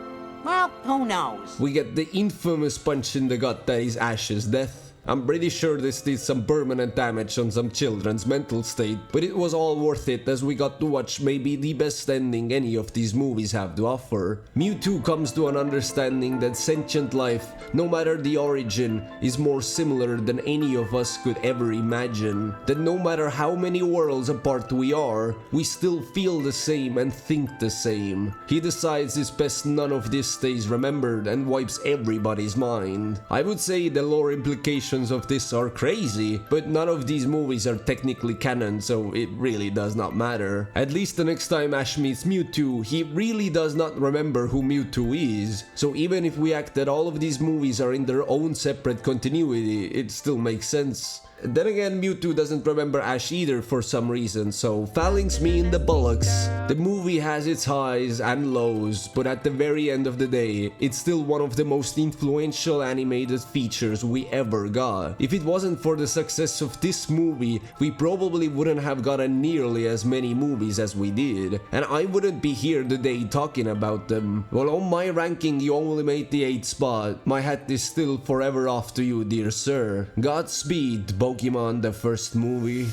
well, who knows? We get the infamous punch in the gut that is Ash's death. I'm pretty sure this did some permanent damage on some children's mental state, but it was all worth it as we got to watch maybe the best ending any of these movies have to offer. Mewtwo comes to an understanding that sentient life, no matter the origin, is more similar than any of us could ever imagine. That no matter how many worlds apart we are, we still feel the same and think the same. He decides it's best none of this stays remembered and wipes everybody's mind. I would say the lore implications of this are crazy, but none of these movies are technically canon, so it really does not matter. At least the next time Ash meets Mewtwo, he really does not remember who Mewtwo is. So even if we act that all of these movies are in their own separate continuity, it still makes sense. Then again, Mewtwo doesn't remember Ash either for some reason, so phalanx me in the bullocks. The movie has its highs and lows, but at the very end of the day, it's still one of the most influential animated features we ever got. If it wasn't for the success of this movie, we probably wouldn't have gotten nearly as many movies as we did, and I wouldn't be here today talking about them. Well, on my ranking, you only made the 8th spot. My hat is still forever off to you, dear sir. Godspeed, Pokémon, the first movie.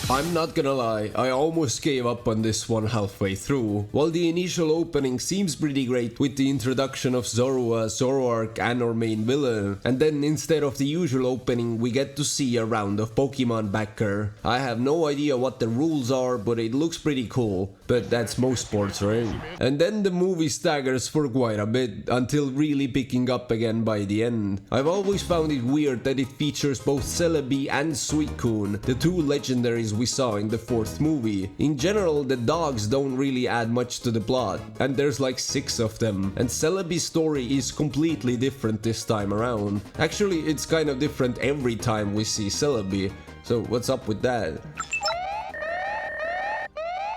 I'm not gonna lie, I almost gave up on this one halfway through. While the initial opening seems pretty great with the introduction of Zorua, Zoroark and our main villain, and then instead of the usual opening we get to see a round of Pokemon backer. I have no idea what the rules are, but it looks pretty cool. But that's most sports, right? And then the movie staggers for quite a bit, until really picking up again by the end. I've always found it weird that it features both Celebi and Suicune, the two legendaries we saw in the 4th movie. In general, the dogs don't really add much to the plot, and there's like 6 of them, and Celebi's story is completely different this time around. Actually, it's kind of different every time we see Celebi, so what's up with that?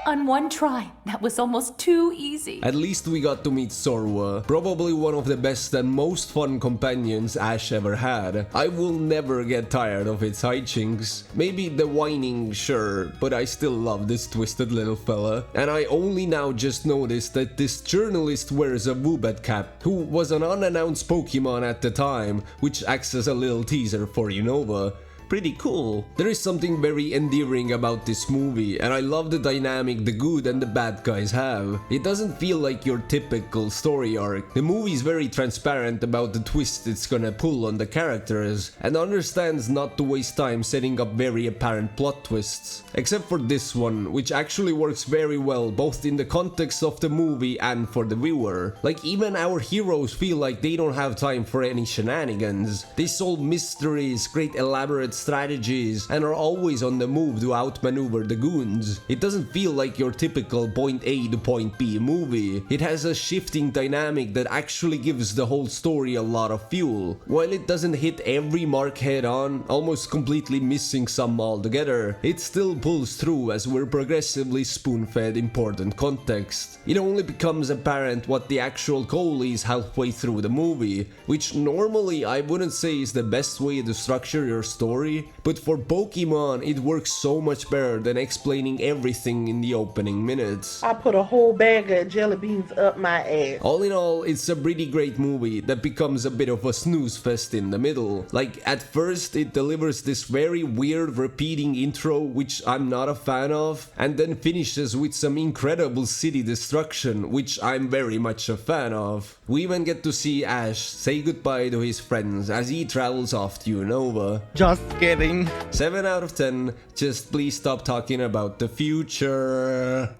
On one try, that was almost too easy. At least we got to meet Zorua, probably one of the best and most fun companions Ash ever had. I will never get tired of its hijinks. Maybe the whining, sure, but I still love this twisted little fella. And I only now just noticed that this journalist wears a Woobat cap, who was an unannounced Pokemon at the time, which acts as a little teaser for Unova. Pretty cool. There is something very endearing about this movie, and I love the dynamic the good and the bad guys have. It doesn't feel like your typical story arc. The movie is very transparent about the twist it's gonna pull on the characters, and understands not to waste time setting up very apparent plot twists. Except for this one, which actually works very well both in the context of the movie and for the viewer. Like, even our heroes feel like they don't have time for any shenanigans. They solve mysteries, create elaborate strategies, and are always on the move to outmaneuver the goons. It doesn't feel like your typical point A to point B movie. It has a shifting dynamic that actually gives the whole story a lot of fuel. While it doesn't hit every mark head on, almost completely missing some altogether, it still pulls through as we're progressively spoon-fed important context. It only becomes apparent what the actual goal is halfway through the movie, which normally I wouldn't say is the best way to structure your story, but for Pokemon it works so much better than explaining everything in the opening minutes. I put a whole bag of jelly beans up my ass. All in all, it's a pretty great movie that becomes a bit of a snooze fest in the middle. Like, at first it delivers this very weird repeating intro which I'm not a fan of, and then finishes with some incredible city destruction which I'm very much a fan of. We even get to see Ash say goodbye to his friends as he travels off to Unova. Just kidding. 7 out of 10, just please stop talking about the future.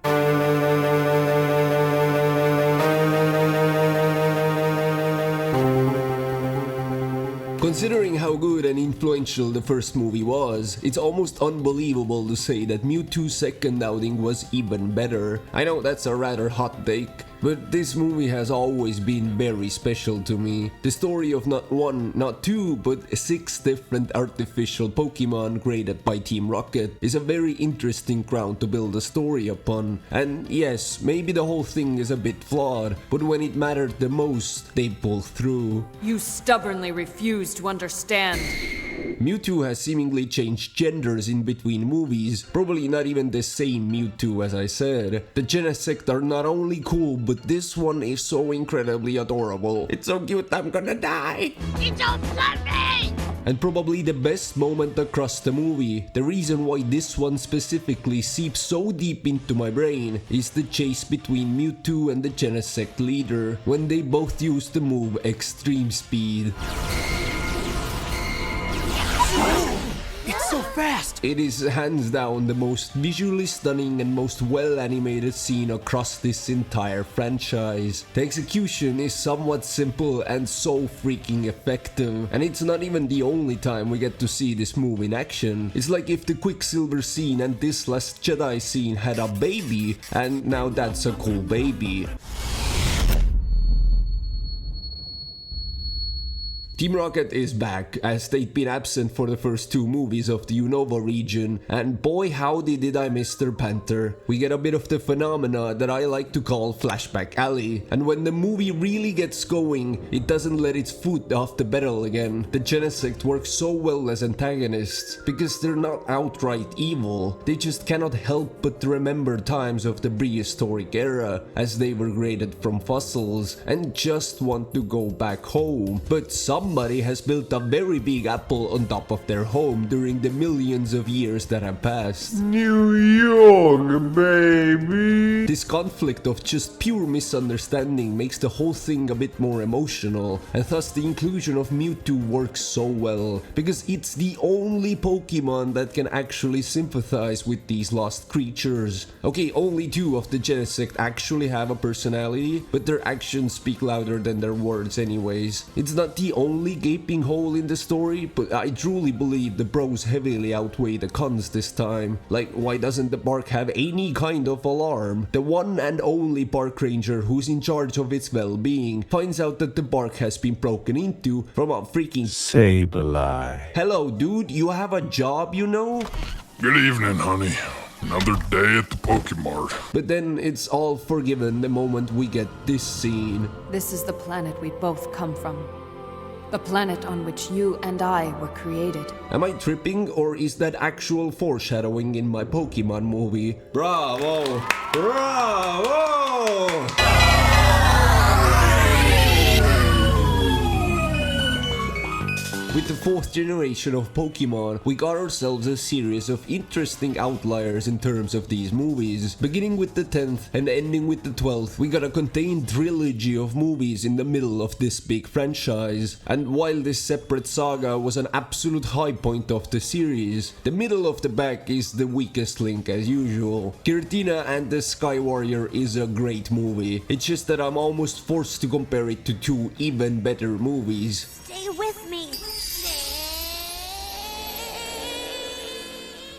Considering how good and influential the first movie was, it's almost unbelievable to say that Mewtwo's second outing was even better. I know that's a rather hot take, but this movie has always been very special to me. The story of not 1, not 2, but 6 different artificial Pokemon created by Team Rocket is a very interesting ground to build a story upon. And yes, maybe the whole thing is a bit flawed, but when it mattered the most, they pull through. You stubbornly refuse to understand. Mewtwo has seemingly changed genders in between movies, probably not even the same Mewtwo as I said. The Genesect are not only cool, but this one is so incredibly adorable. It's so cute, I'm gonna die. You don't love me! And probably the best moment across the movie, the reason why this one specifically seeps so deep into my brain, is the chase between Mewtwo and the Genesect leader, when they both use the move Extreme Speed. It's so fast! It is hands down the most visually stunning and most well-animated scene across this entire franchise. The execution is somewhat simple and so freaking effective, and it's not even the only time we get to see this move in action. It's like if the Quicksilver scene and this Last Jedi scene had a baby, and now that's a cool baby. Team Rocket is back, as they'd been absent for the first 2 movies of the Unova region, and boy howdy did I miss their Panther. We get a bit of the phenomena that I like to call Flashback Alley, and when the movie really gets going, it doesn't let its foot off the pedal again. The Genesect work so well as antagonists, because they're not outright evil, they just cannot help but remember times of the prehistoric era, as they were created from fossils, and just want to go back home. But somehow somebody has built a very big apple on top of their home during the millions of years that have passed. New York, baby! This conflict of just pure misunderstanding makes the whole thing a bit more emotional, and thus the inclusion of Mewtwo works so well, because it's the only Pokemon that can actually sympathize with these lost creatures. Okay, only 2 of the Genesect actually have a personality, but their actions speak louder than their words anyways. It's not the only gaping hole in the story, but I truly believe the pros heavily outweigh the cons this time. Like, why doesn't the park have any kind of alarm? The one and only park ranger who's in charge of its well-being finds out that the park has been broken into from a freaking Sableye. Hello dude, you have a job, you know? Good evening, honey. Another day at the Pokemart. But then it's all forgiven the moment we get this scene. This is the planet we both come from. The planet on which you and I were created. Am I tripping, or is that actual foreshadowing in my Pokemon movie? Bravo! Bravo! With the 4th generation of Pokemon, we got ourselves a series of interesting outliers in terms of these movies. Beginning with the 10th and ending with the 12th, we got a contained trilogy of movies in the middle of this big franchise. And while this separate saga was an absolute high point of the series, the middle of the pack is the weakest link as usual. Giratina and the Sky Warrior is a great movie. It's just that I'm almost forced to compare it to 2 even better movies. Stay with me.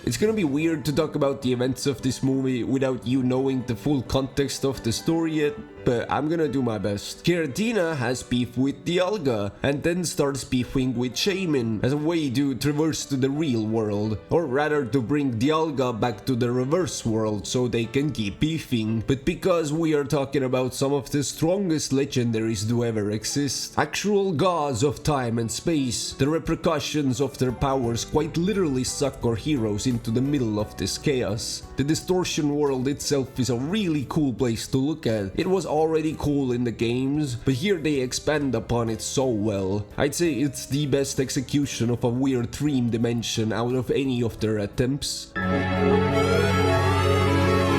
It's gonna be weird to talk about the events of this movie without you knowing the full context of the story yet, but I'm gonna do my best. Giratina has beef with Dialga, and then starts beefing with Shaman as a way to traverse to the real world, or rather to bring Dialga back to the reverse world so they can keep beefing. But because we are talking about some of the strongest legendaries to ever exist, actual gods of time and space, the repercussions of their powers quite literally suck our heroes into the middle of this chaos. The distortion world itself is a really cool place to look at. It was already cool in the games, but here they expand upon it so well. I'd say it's the best execution of a weird dream dimension out of any of their attempts.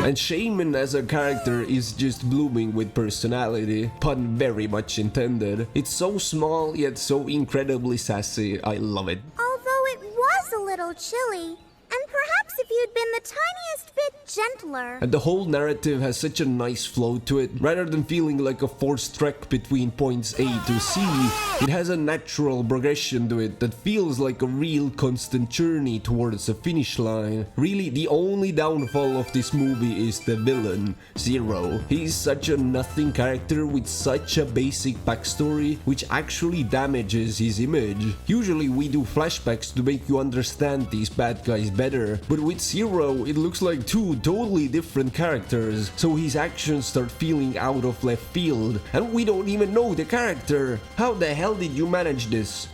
And Shaman as a character is just blooming with personality, pun very much intended. It's so small yet so incredibly sassy, I love it. Although it was a little chilly, and perhaps if you'd been the tiniest bit gentler. And the whole narrative has such a nice flow to it. Rather than feeling like a forced trek between points A to C, it has a natural progression to it that feels like a real constant journey towards a finish line. Really, the only downfall of this movie is the villain, Zero. He's such a nothing character with such a basic backstory, which actually damages his image. Usually we do flashbacks to make you understand these bad guys better, but with Zero it looks like 2 totally different characters, so his actions start feeling out of left field, and we don't even know the character. How the hell did you manage this?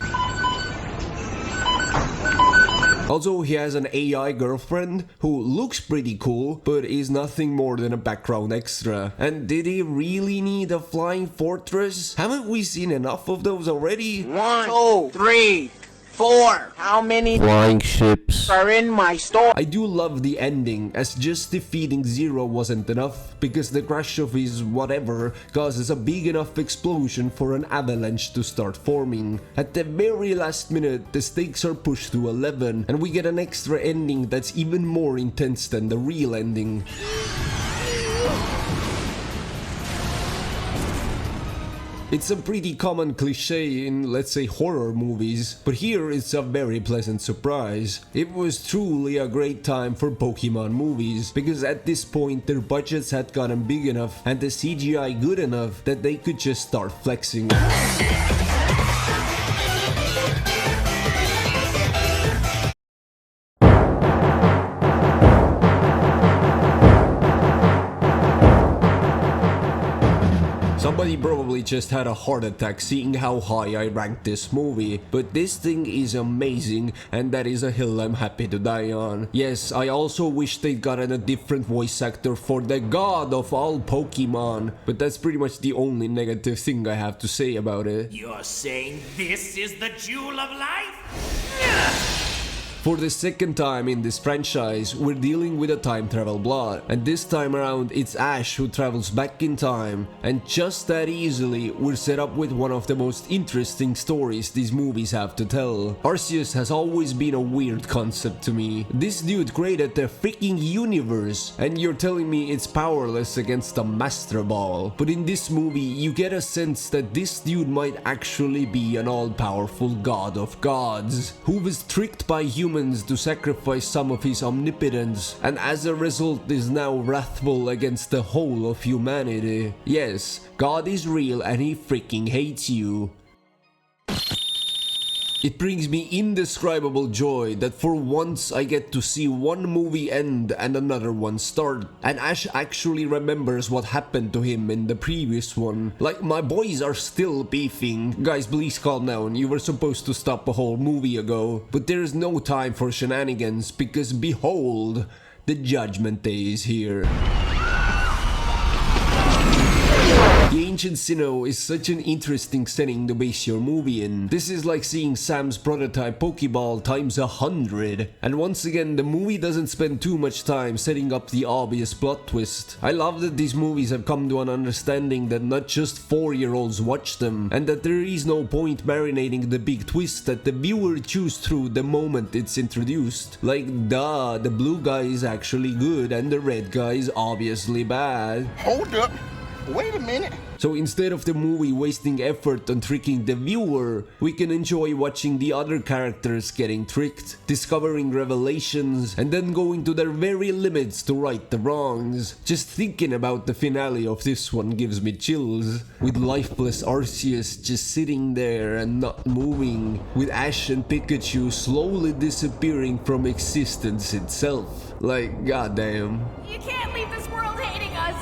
Also, he has an AI girlfriend who looks pretty cool, but is nothing more than a background extra. And did he really need a flying fortress? Haven't we seen enough of those already? 1, 2, 3, 4. How many flying ships are in my store? I do love the ending, as just defeating Zero wasn't enough, because the crash of his whatever causes a big enough explosion for an avalanche to start forming. At the very last minute, the stakes are pushed to 11, and we get an extra ending that's even more intense than the real ending. It's a pretty common cliche in, let's say, horror movies, but here it's a very pleasant surprise. It was truly a great time for Pokemon movies, because at this point their budgets had gotten big enough and the CGI good enough that they could just start flexing. Somebody probably just had a heart attack seeing how high I ranked this movie, but this thing is amazing, and that is a hill I'm happy to die on. Yes, I also wish they'd gotten a different voice actor for the god of all Pokemon, but that's pretty much the only negative thing I have to say about it. You're saying this is the jewel of life? For the second time in this franchise, we're dealing with a time travel plot, and this time around it's Ash who travels back in time, and just that easily we're set up with one of the most interesting stories these movies have to tell. Arceus has always been a weird concept to me. This dude created the freaking universe, and you're telling me it's powerless against a Master Ball. But in this movie you get a sense that this dude might actually be an all-powerful god of gods, who was tricked by humans to sacrifice some of his omnipotence, and as a result is now wrathful against the whole of humanity. Yes, God is real and he freaking hates you. It brings me indescribable joy that for once I get to see one movie end and another one start, and Ash actually remembers what happened to him in the previous one. Like, my boys are still beefing. Guys, please calm down, you were supposed to stop a whole movie ago. But there is no time for shenanigans, because behold, the Judgment Day is here. The Ancient Sinnoh is such an interesting setting to base your movie in. This is like seeing Sam's prototype Pokeball times 100. And once again, the movie doesn't spend too much time setting up the obvious plot twist. I love that these movies have come to an understanding that not just 4-year-olds watch them, and that there is no point marinating the big twist that the viewer chews through the moment it's introduced. Like, duh, the blue guy is actually good and the red guy is obviously bad. Hold up. Wait a minute. So instead of the movie wasting effort on tricking the viewer, we can enjoy watching the other characters getting tricked, discovering revelations, and then going to their very limits to right the wrongs. Just thinking about the finale of this one gives me chills, with lifeless Arceus just sitting there and not moving, with Ash and Pikachu slowly disappearing from existence itself. Like, goddamn. You can't leave this world hating us!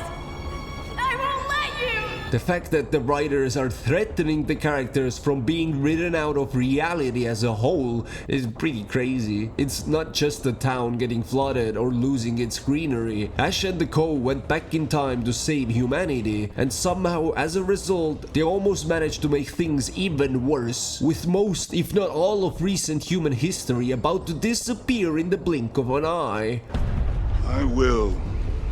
I won't let you! The fact that the writers are threatening the characters from being written out of reality as a whole is pretty crazy. It's not just the town getting flooded or losing its greenery. Ash and the Co went back in time to save humanity, and somehow as a result they almost managed to make things even worse, with most if not all of recent human history about to disappear in the blink of an eye. I will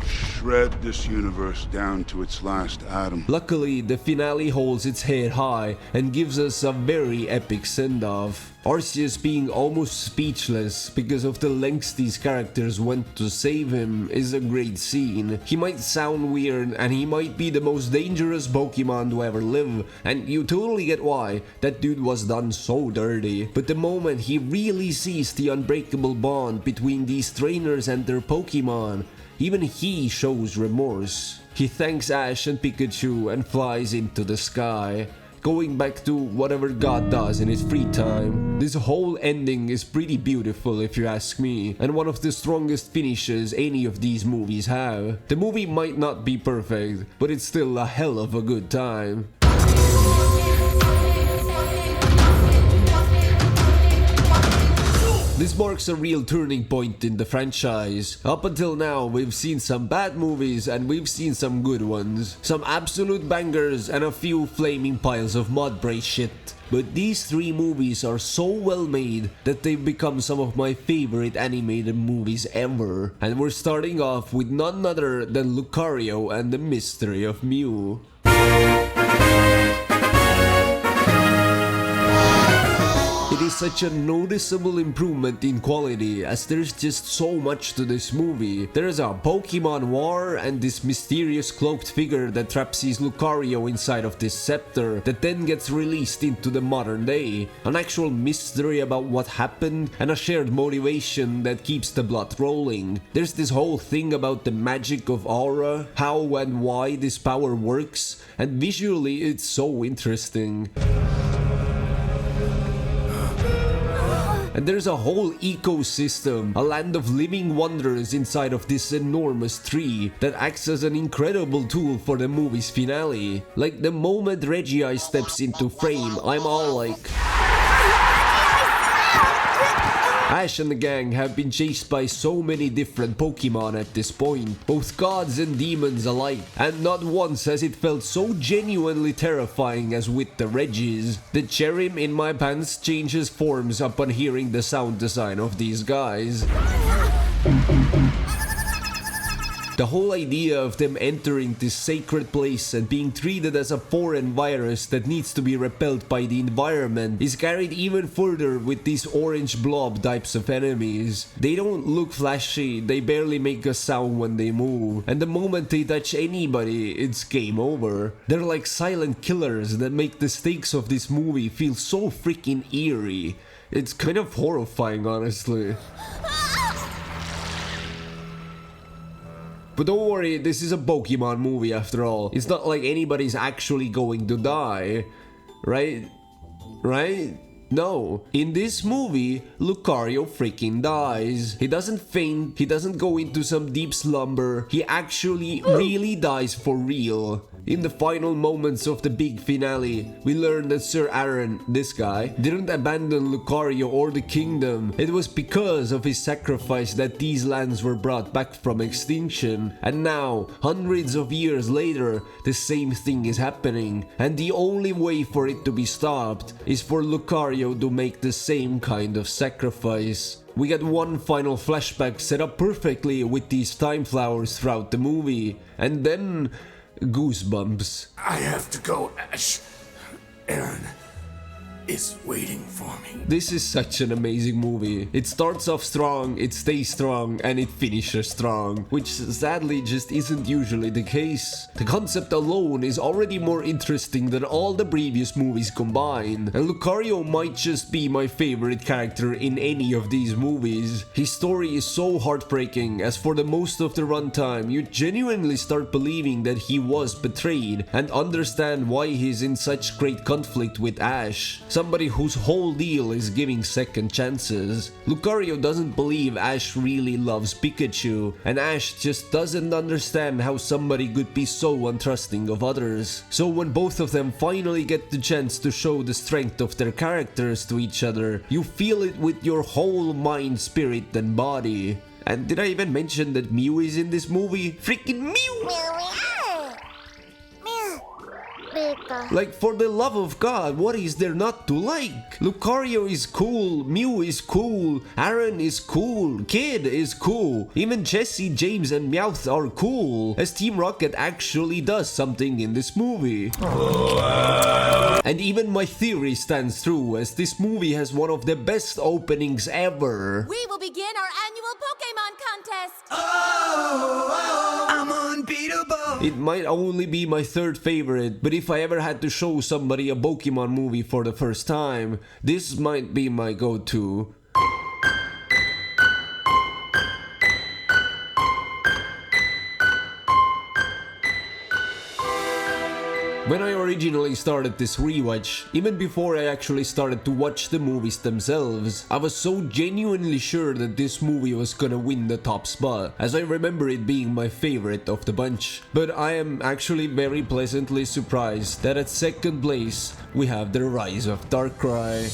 shred this universe down to its last atom. Luckily, the finale holds its head high and gives us a very epic send-off. Arceus being almost speechless because of the lengths these characters went to save him is a great scene. He might sound weird and he might be the most dangerous Pokemon to ever live, and you totally get why that dude was done so dirty. But the moment he really sees the unbreakable bond between these trainers and their Pokemon, even he shows remorse. He thanks Ash and Pikachu and flies into the sky, going back to whatever God does in his free time. This whole ending is pretty beautiful if you ask me, and one of the strongest finishes any of these movies have. The movie might not be perfect, but it's still a hell of a good time. This marks a real turning point in the franchise. Up until now, we've seen some bad movies and we've seen some good ones. Some absolute bangers and a few flaming piles of mud brace shit. But these 3 movies are so well made that they've become some of my favorite animated movies ever. And we're starting off with none other than Lucario and the Mystery of Mew. It is such a noticeable improvement in quality, as there's just so much to this movie. There's a Pokemon war and this mysterious cloaked figure that traps his Lucario inside of this scepter that then gets released into the modern day. An actual mystery about what happened and a shared motivation that keeps the blood rolling. There's this whole thing about the magic of aura, how and why this power works, and visually it's so interesting. And there's a whole ecosystem, a land of living wonders inside of this enormous tree that acts as an incredible tool for the movie's finale. Like the moment Reggie steps into frame, I'm all like... Ash and the gang have been chased by so many different Pokemon at this point, both gods and demons alike, and not once has it felt so genuinely terrifying as with the Reggies. The cherrim in my pants changes forms upon hearing the sound design of these guys. The whole idea of them entering this sacred place and being treated as a foreign virus that needs to be repelled by the environment is carried even further with these orange blob types of enemies. They don't look flashy, they barely make a sound when they move, and the moment they touch anybody, it's game over. They're like silent killers that make the stakes of this movie feel so freaking eerie. It's kind of horrifying, honestly. But don't worry, this is a Pokemon movie after all. It's not like anybody's actually going to die. Right? Right? No. In this movie, Lucario freaking dies. He doesn't faint, he doesn't go into some deep slumber. He actually really dies for real. In the final moments of the big finale, we learn that Sir Aaron, this guy, didn't abandon Lucario or the kingdom. It was because of his sacrifice that these lands were brought back from extinction. And now, hundreds of years later, the same thing is happening. And the only way for it to be stopped is for Lucario to make the same kind of sacrifice. We get one final flashback set up perfectly with these time flowers throughout the movie. And then... goosebumps. I have to go, Ash. Aaron is waiting for me. This is such an amazing movie. It starts off strong, it stays strong, and it finishes strong, which sadly just isn't usually the case. The concept alone is already more interesting than all the previous movies combined, and Lucario might just be my favorite character in any of these movies. His story is so heartbreaking, as for the most of the runtime, you genuinely start believing that he was betrayed, and understand why he's in such great conflict with Ash. Somebody whose whole deal is giving second chances. Lucario doesn't believe Ash really loves Pikachu, and Ash just doesn't understand how somebody could be so untrusting of others. So when both of them finally get the chance to show the strength of their characters to each other, you feel it with your whole mind, spirit, and body. And did I even mention that Mew is in this movie? Freaking Mew! Like, for the love of God, what is there not to like? Lucario is cool, Mew is cool, Aaron is cool, Kid is cool, even Jesse, James, and Meowth are cool, as Team Rocket actually does something in this movie. And even my theory stands true, as this movie has one of the best openings ever. We will begin our annual Pokémon contest! I'm unbeatable! It might only be my third favorite, but if I ever had to show somebody a Pokemon movie for the first time, this might be my go-to. When I originally started this rewatch, even before I actually started to watch the movies themselves, I was so genuinely sure that this movie was gonna win the top spot, as I remember it being my favorite of the bunch. But I am actually very pleasantly surprised that at second place, we have The Rise of Darkrai.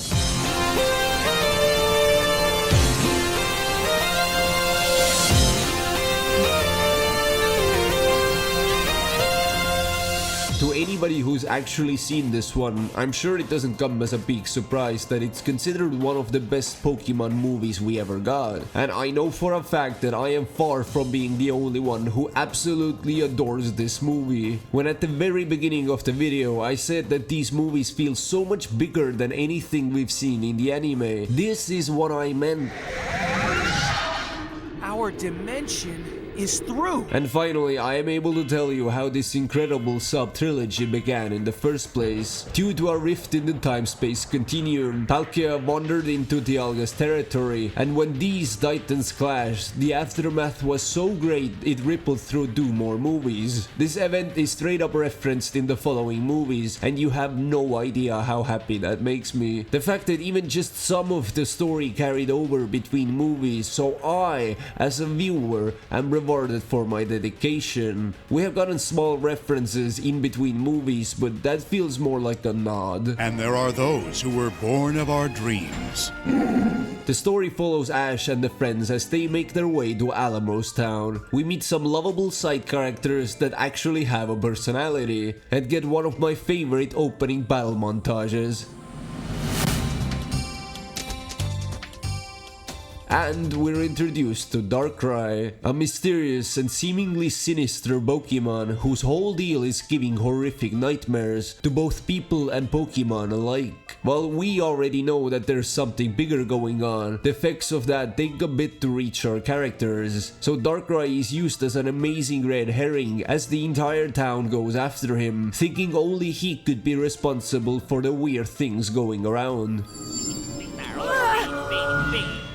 To anybody who's actually seen this one, I'm sure it doesn't come as a big surprise that it's considered one of the best Pokemon movies we ever got. And I know for a fact that I am far from being the only one who absolutely adores this movie. When at the very beginning of the video I said that these movies feel so much bigger than anything we've seen in the anime, this is what I meant. Our dimension is through. And finally, I am able to tell you how this incredible sub-trilogy began in the first place. Due to a rift in the time-space continuum, Palkia wandered into Dialga's territory, and when these titans clashed, the aftermath was so great it rippled through 2 more movies. This event is straight up referenced in the following movies, and you have no idea how happy that makes me. The fact that even just some of the story carried over between movies, so I, as a viewer, am rewarded for my dedication. We have gotten small references in between movies, but that feels more like a nod. And there are those who were born of our dreams. The story follows Ash and the friends as they make their way to Alamos Town. We meet some lovable side characters that actually have a personality, and get one of my favorite opening battle montages. And we're introduced to Darkrai, a mysterious and seemingly sinister Pokemon whose whole deal is giving horrific nightmares to both people and Pokemon alike. While we already know that there's something bigger going on, the effects of that take a bit to reach our characters. So Darkrai is used as an amazing red herring as the entire town goes after him, thinking only he could be responsible for the weird things going around.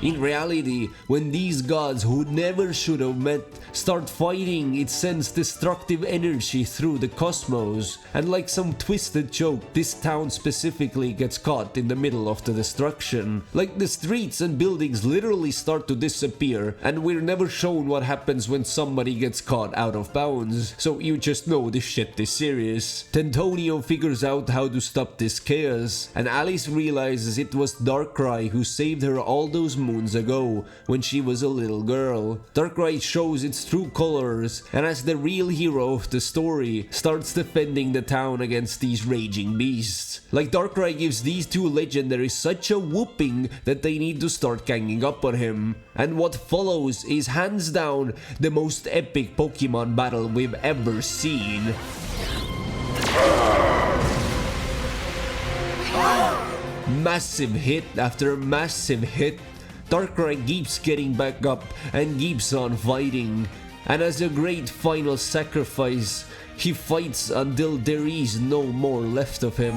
In reality, when these gods who never should have met start fighting, it sends destructive energy through the cosmos, and like some twisted joke, this town specifically gets caught in the middle of the destruction. Like the streets and buildings literally start to disappear, and we're never shown what happens when somebody gets caught out of bounds, so you just know this shit is serious. Tentonio figures out how to stop this chaos, and Alice realizes it was Darkrai who saved her all those moons ago when she was a little girl. Darkrai shows its true colors, and as the real hero of the story, starts defending the town against these raging beasts. Like Darkrai gives these 2 legendaries such a whooping that they need to start ganging up on him. And what follows is hands down the most epic Pokemon battle we've ever seen. Massive hit after massive hit. Darkrai keeps getting back up and keeps on fighting. And as a great final sacrifice, he fights until there is no more left of him.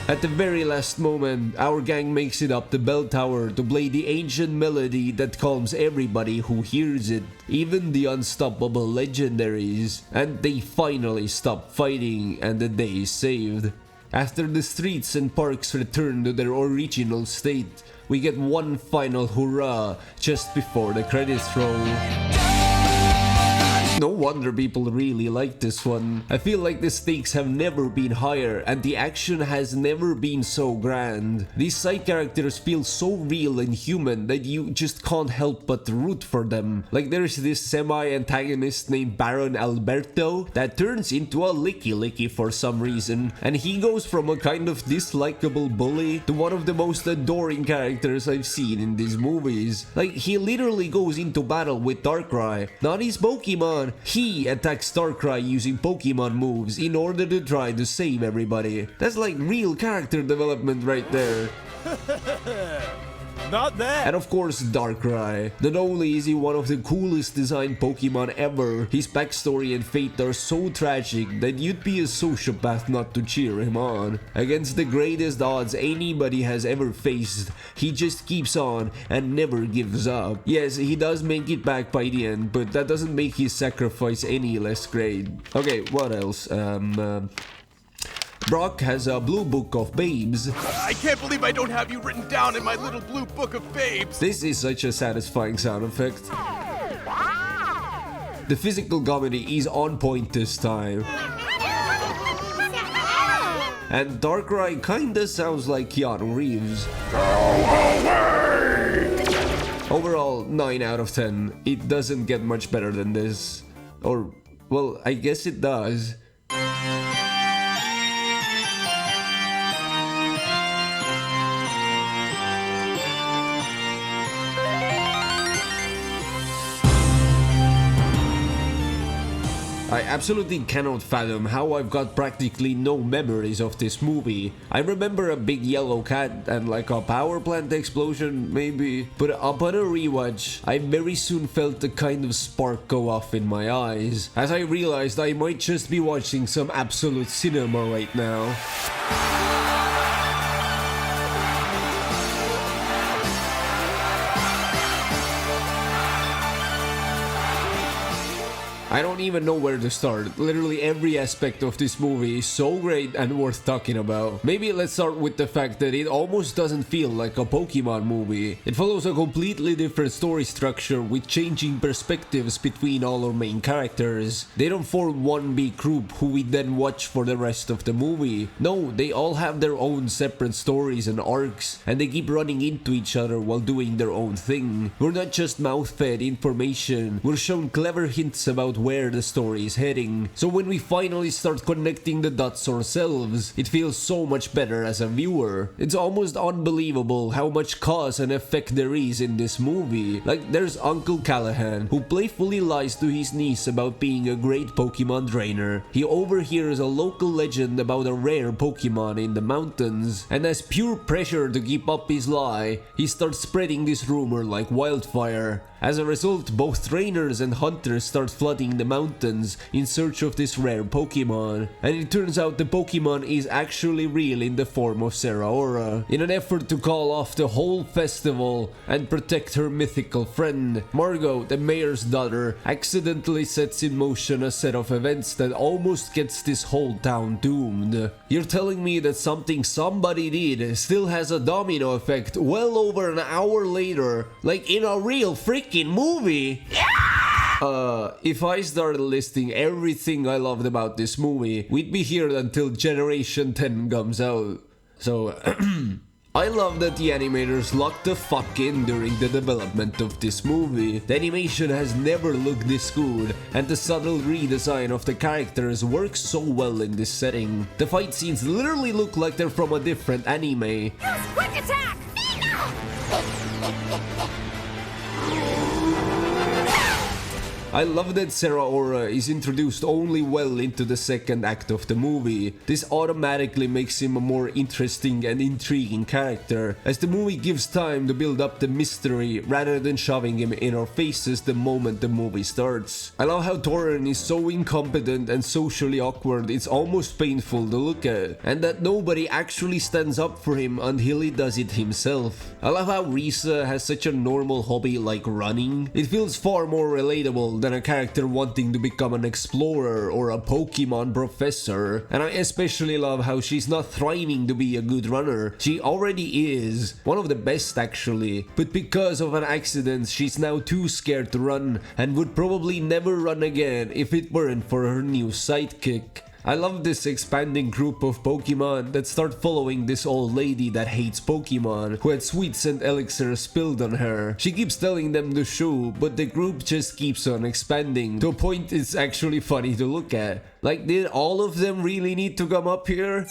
At the very last moment, our gang makes it up the bell tower to play the ancient melody that calms everybody who hears it, even the unstoppable legendaries, and they finally stop fighting and the day is saved. After the streets and parks return to their original state, we get one final hurrah just before the credits roll. No wonder people really like this one. I feel like the stakes have never been higher and the action has never been so grand. These side characters feel so real and human that you just can't help but root for them. Like there's this semi-antagonist named Baron Alberto that turns into a licky for some reason, and he goes from a kind of dislikable bully to one of the most adoring characters I've seen in these movies. Like he literally goes into battle with Darkrai, not his Pokemon. He attacks Darkrai using Pokemon moves in order to try to save everybody. That's like real character development right there. Not that! And of course Darkrai. Not only is he one of the coolest designed Pokemon ever, his backstory and fate are so tragic that you'd be a sociopath not to cheer him on. Against the greatest odds anybody has ever faced, he just keeps on and never gives up. Yes, he does make it back by the end, but that doesn't make his sacrifice any less great. Okay, what else? Brock has a blue book of babes. I can't believe I don't have you written down in my little blue book of babes. This is such a satisfying sound effect. The physical comedy is on point this time. And Darkrai kinda sounds like Keanu Reeves. Go away! Overall, 9 out of 10. It doesn't get much better than this. Or, well, I guess it does. I absolutely cannot fathom how I've got practically no memories of this movie. I remember a big yellow cat and like a power plant explosion, maybe. But upon a rewatch, I very soon felt a kind of spark go off in my eyes, as I realized I might just be watching some absolute cinema right now. I don't even know where to start. Literally every aspect of this movie is so great and worth talking about. Maybe let's start with the fact that it almost doesn't feel like a Pokemon movie. It follows a completely different story structure with changing perspectives between all our main characters. They don't form one big group who we then watch for the rest of the movie. No, they all have their own separate stories and arcs, and they keep running into each other while doing their own thing. We're not just mouth-fed information, we're shown clever hints about where the story is heading. So when we finally start connecting the dots ourselves, it feels so much better as a viewer. It's almost unbelievable how much cause and effect there is in this movie. Like, there's Uncle Callahan, who playfully lies to his niece about being a great Pokemon trainer. He overhears a local legend about a rare Pokemon in the mountains, and as pure pressure to keep up his lie, he starts spreading this rumor like wildfire. As a result, both trainers and hunters start flooding the mountains in search of this rare Pokemon, and it turns out the Pokemon is actually real in the form of Zeraora. In an effort to call off the whole festival and protect her mythical friend, Margot, the mayor's daughter, accidentally sets in motion a set of events that almost gets this whole town doomed. You're telling me that something somebody did still has a domino effect well over an hour later, like in a real freaking movie? If I started listing everything I loved about this movie, we'd be here until Generation 10 comes out. So, I love that the animators locked the fuck in during the development of this movie. The animation has never looked this good, and the subtle redesign of the characters works so well in this setting. The fight scenes literally look like they're from a different anime. Use quick attack! I love that Zeraora is introduced only well into the second act of the movie. This automatically makes him a more interesting and intriguing character, as the movie gives time to build up the mystery rather than shoving him in our faces the moment the movie starts. I love how Torren is so incompetent and socially awkward it's almost painful to look at, and that nobody actually stands up for him until he does it himself. I love how Risa has such a normal hobby like running. It feels far more relatable than a character wanting to become an explorer or a Pokemon professor. And I especially love how she's not thriving to be a good runner. She already is, one of the best actually, but because of an accident she's now too scared to run and would probably never run again if it weren't for her new sidekick. I love this expanding group of Pokemon that start following this old lady that hates Pokemon, who had sweets and elixirs spilled on her. She keeps telling them to shoo, but the group just keeps on expanding, to a point it's actually funny to look at. Like, did all of them really need to come up here?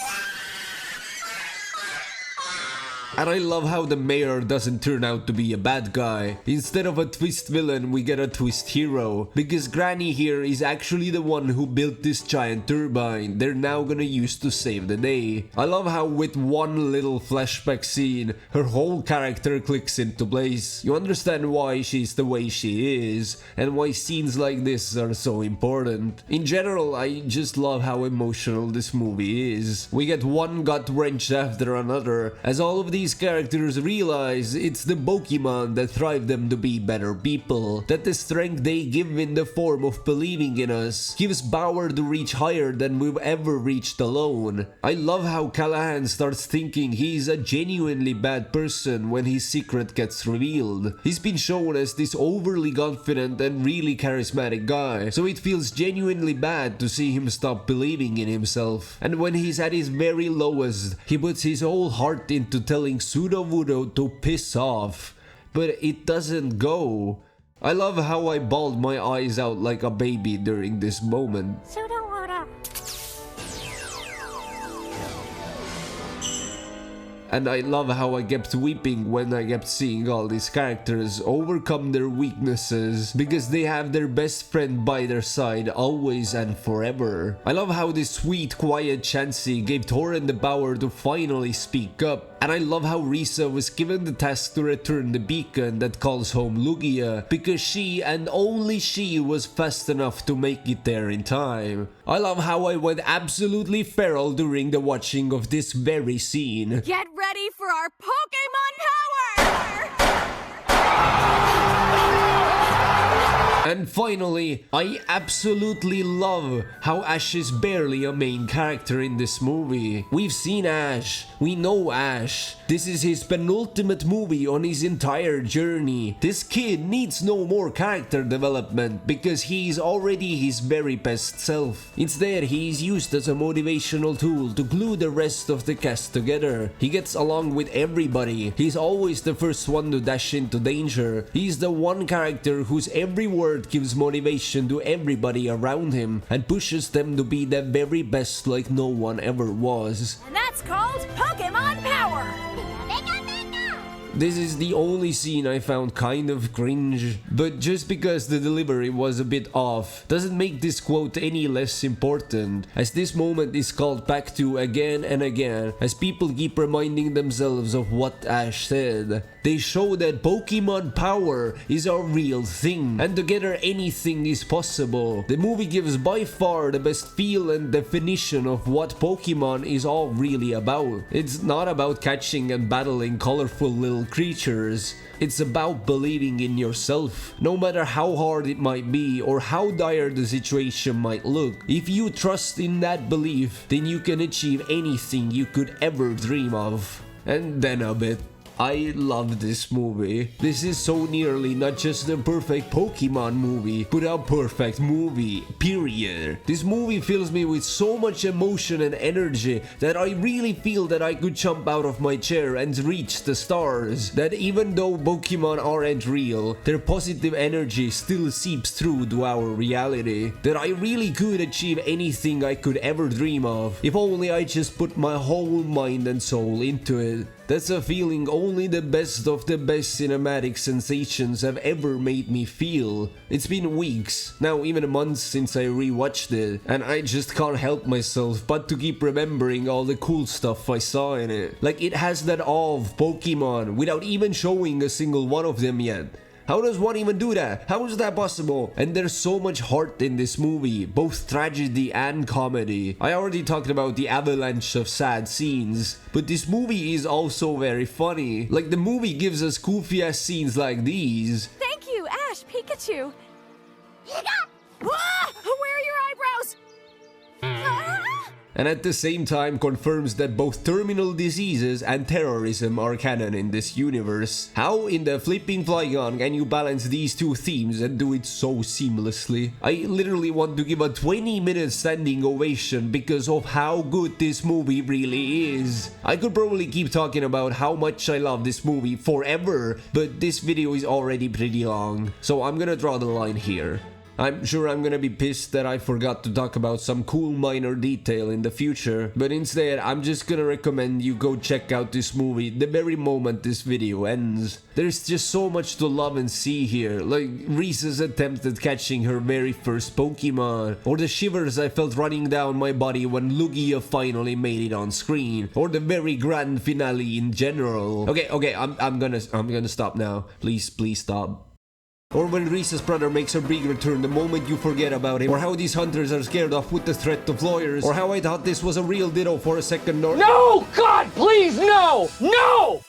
And I love how the mayor doesn't turn out to be a bad guy. Instead of a twist villain, we get a twist hero. Because Granny here is actually the one who built this giant turbine they're now gonna use to save the day. I love how with one little flashback scene, her whole character clicks into place. You understand why she's the way she is, and why scenes like this are so important. In general, I just love how emotional this movie is. We get one gut wrench after another, as all of these characters realize it's the Pokemon that drive them to be better people, that the strength they give in the form of believing in us gives power to reach higher than we've ever reached alone. I love how Callahan starts thinking he's a genuinely bad person when his secret gets revealed. He's been shown as this overly confident and really charismatic guy, so it feels genuinely bad to see him stop believing in himself. And when he's at his very lowest, he puts his whole heart into telling Sudowoodo to piss off, but it doesn't go. I love how I bawled my eyes out like a baby during this moment. And I love how I kept weeping when I kept seeing all these characters overcome their weaknesses because they have their best friend by their side always and forever. I love how this sweet, quiet Chansey gave Torin the power to finally speak up. And I love how Risa was given the task to return the beacon that calls home Lugia because she and only she was fast enough to make it there in time. I love how I went absolutely feral during the watching of this very scene. Get ready for our Pokémon power! And finally, I absolutely love how Ash is barely a main character in this movie. We've seen Ash, we know Ash. This is his penultimate movie on his entire journey. This kid needs no more character development because he's already his very best self. Instead, he's used as a motivational tool to glue the rest of the cast together. He gets along with everybody. He's always the first one to dash into danger. He's the one character whose every word gives motivation to everybody around him and pushes them to be the very best like no one ever was. And that's called Pokémon power! This is the only scene I found kind of cringe, but just because the delivery was a bit off doesn't make this quote any less important, as this moment is called back to again and again as people keep reminding themselves of what Ash said. They show that Pokemon power is a real thing, and together anything is possible. The movie gives by far the best feel and definition of what Pokemon is all really about. It's not about catching and battling colorful little creatures. It's about believing in yourself, no matter how hard it might be or how dire the situation might look. If you trust in that belief, then you can achieve anything you could ever dream of. And then a bit. I love this movie. This is so nearly not just a perfect Pokemon movie, but a perfect movie, period. This movie fills me with so much emotion and energy that I really feel that I could jump out of my chair and reach the stars. That even though Pokemon aren't real, their positive energy still seeps through to our reality. That I really could achieve anything I could ever dream of, if only I just put my whole mind and soul into it. That's a feeling only the best of the best cinematic sensations have ever made me feel. It's been weeks, now even months since I rewatched it, and I just can't help myself but to keep remembering all the cool stuff I saw in it. Like, it has that awe of Pokemon without even showing a single one of them yet. How does one even do that? How is that possible? And there's so much heart in this movie, both tragedy and comedy. I already talked about the avalanche of sad scenes, but this movie is also very funny. Like, the movie gives us goofy ass scenes like these. Thank you, Ash Pikachu! Ah! Where are your eyebrows? Ah! And at the same time confirms that both terminal diseases and terrorism are canon in this universe. How in the flipping Flygon can you balance these two themes and do it so seamlessly? I literally want to give a 20-minute standing ovation because of how good this movie really is. I could probably keep talking about how much I love this movie forever, but this video is already pretty long, so I'm gonna draw the line here. I'm sure I'm gonna be pissed that I forgot to talk about some cool minor detail in the future, but instead I'm just gonna recommend you go check out this movie the very moment this video ends. There's just so much to love and see here, like Risa's attempt at catching her very first Pokemon, or the shivers I felt running down my body when Lugia finally made it on screen, or the very grand finale in general. Okay, I'm gonna stop now. Please stop. Or when Risa's brother makes a big return the moment you forget about him, or how these hunters are scared off with the threat of lawyers, or how I thought this was a real Ditto for a second or— No! God, please, no! No!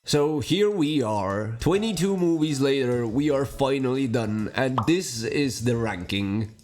So here we are, 22 movies later, we are finally done, and this is the ranking.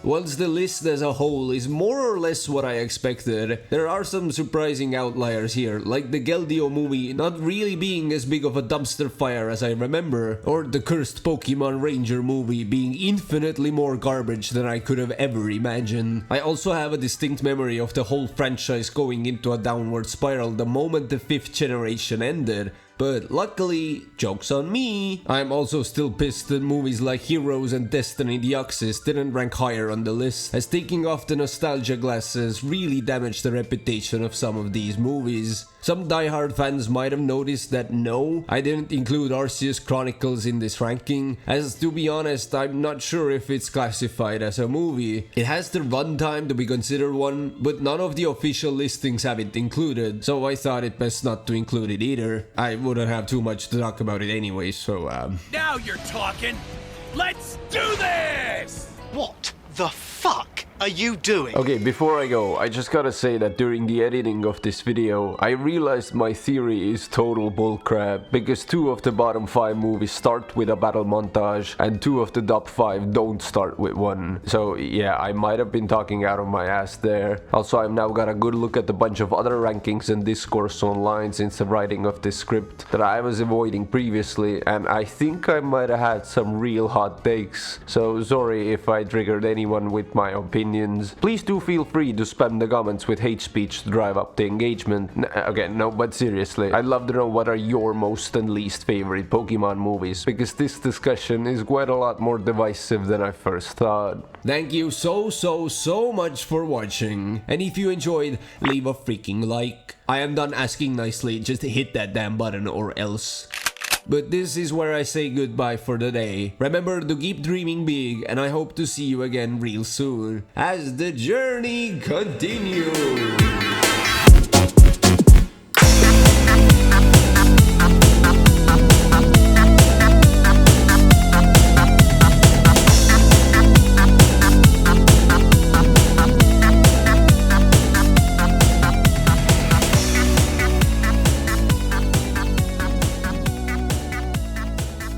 Whilst the list as a whole is more or less what I expected, there are some surprising outliers here, like the Geldio movie not really being as big of a dumpster fire as I remember, or the cursed Pokemon Ranger movie being infinitely more garbage than I could have ever imagined. I also have a distinct memory of the whole franchise going into a downward spiral the moment the 5th generation ended, But luckily, joke's on me. I'm also still pissed that movies like Heroes and Destiny Deoxys didn't rank higher on the list, as taking off the nostalgia glasses really damaged the reputation of some of these movies. Some diehard fans might have noticed that no, I didn't include Arceus Chronicles in this ranking, as to be honest, I'm not sure if it's classified as a movie. It has the runtime to be considered one, but none of the official listings have it included, so I thought it best not to include it either. I wouldn't have too much to talk about it anyway, so Now you're talking! Let's do this! What the fuck are you doing? Okay, before I go, I just gotta say that during the editing of this video, I realized my theory is total bullcrap, because 2 of the bottom 5 movies start with a battle montage, and 2 of the top 5 don't start with one. So yeah, I might have been talking out of my ass there. Also, I've now got a good look at a bunch of other rankings and discourse online since the writing of this script that I was avoiding previously, and I think I might have had some real hot takes. So sorry if I triggered anyone with my opinions. Please do feel free to spam the comments with hate speech to drive up the engagement. Okay, no, but seriously, I'd love to know what are your most and least favorite Pokemon movies, because this discussion is quite a lot more divisive than I first thought. Thank you so much for watching, and if you enjoyed, leave a freaking like. I am done asking nicely, just hit that damn button or else. But this is where I say goodbye for the day. Remember to keep dreaming big, and I hope to see you again real soon as the journey continues.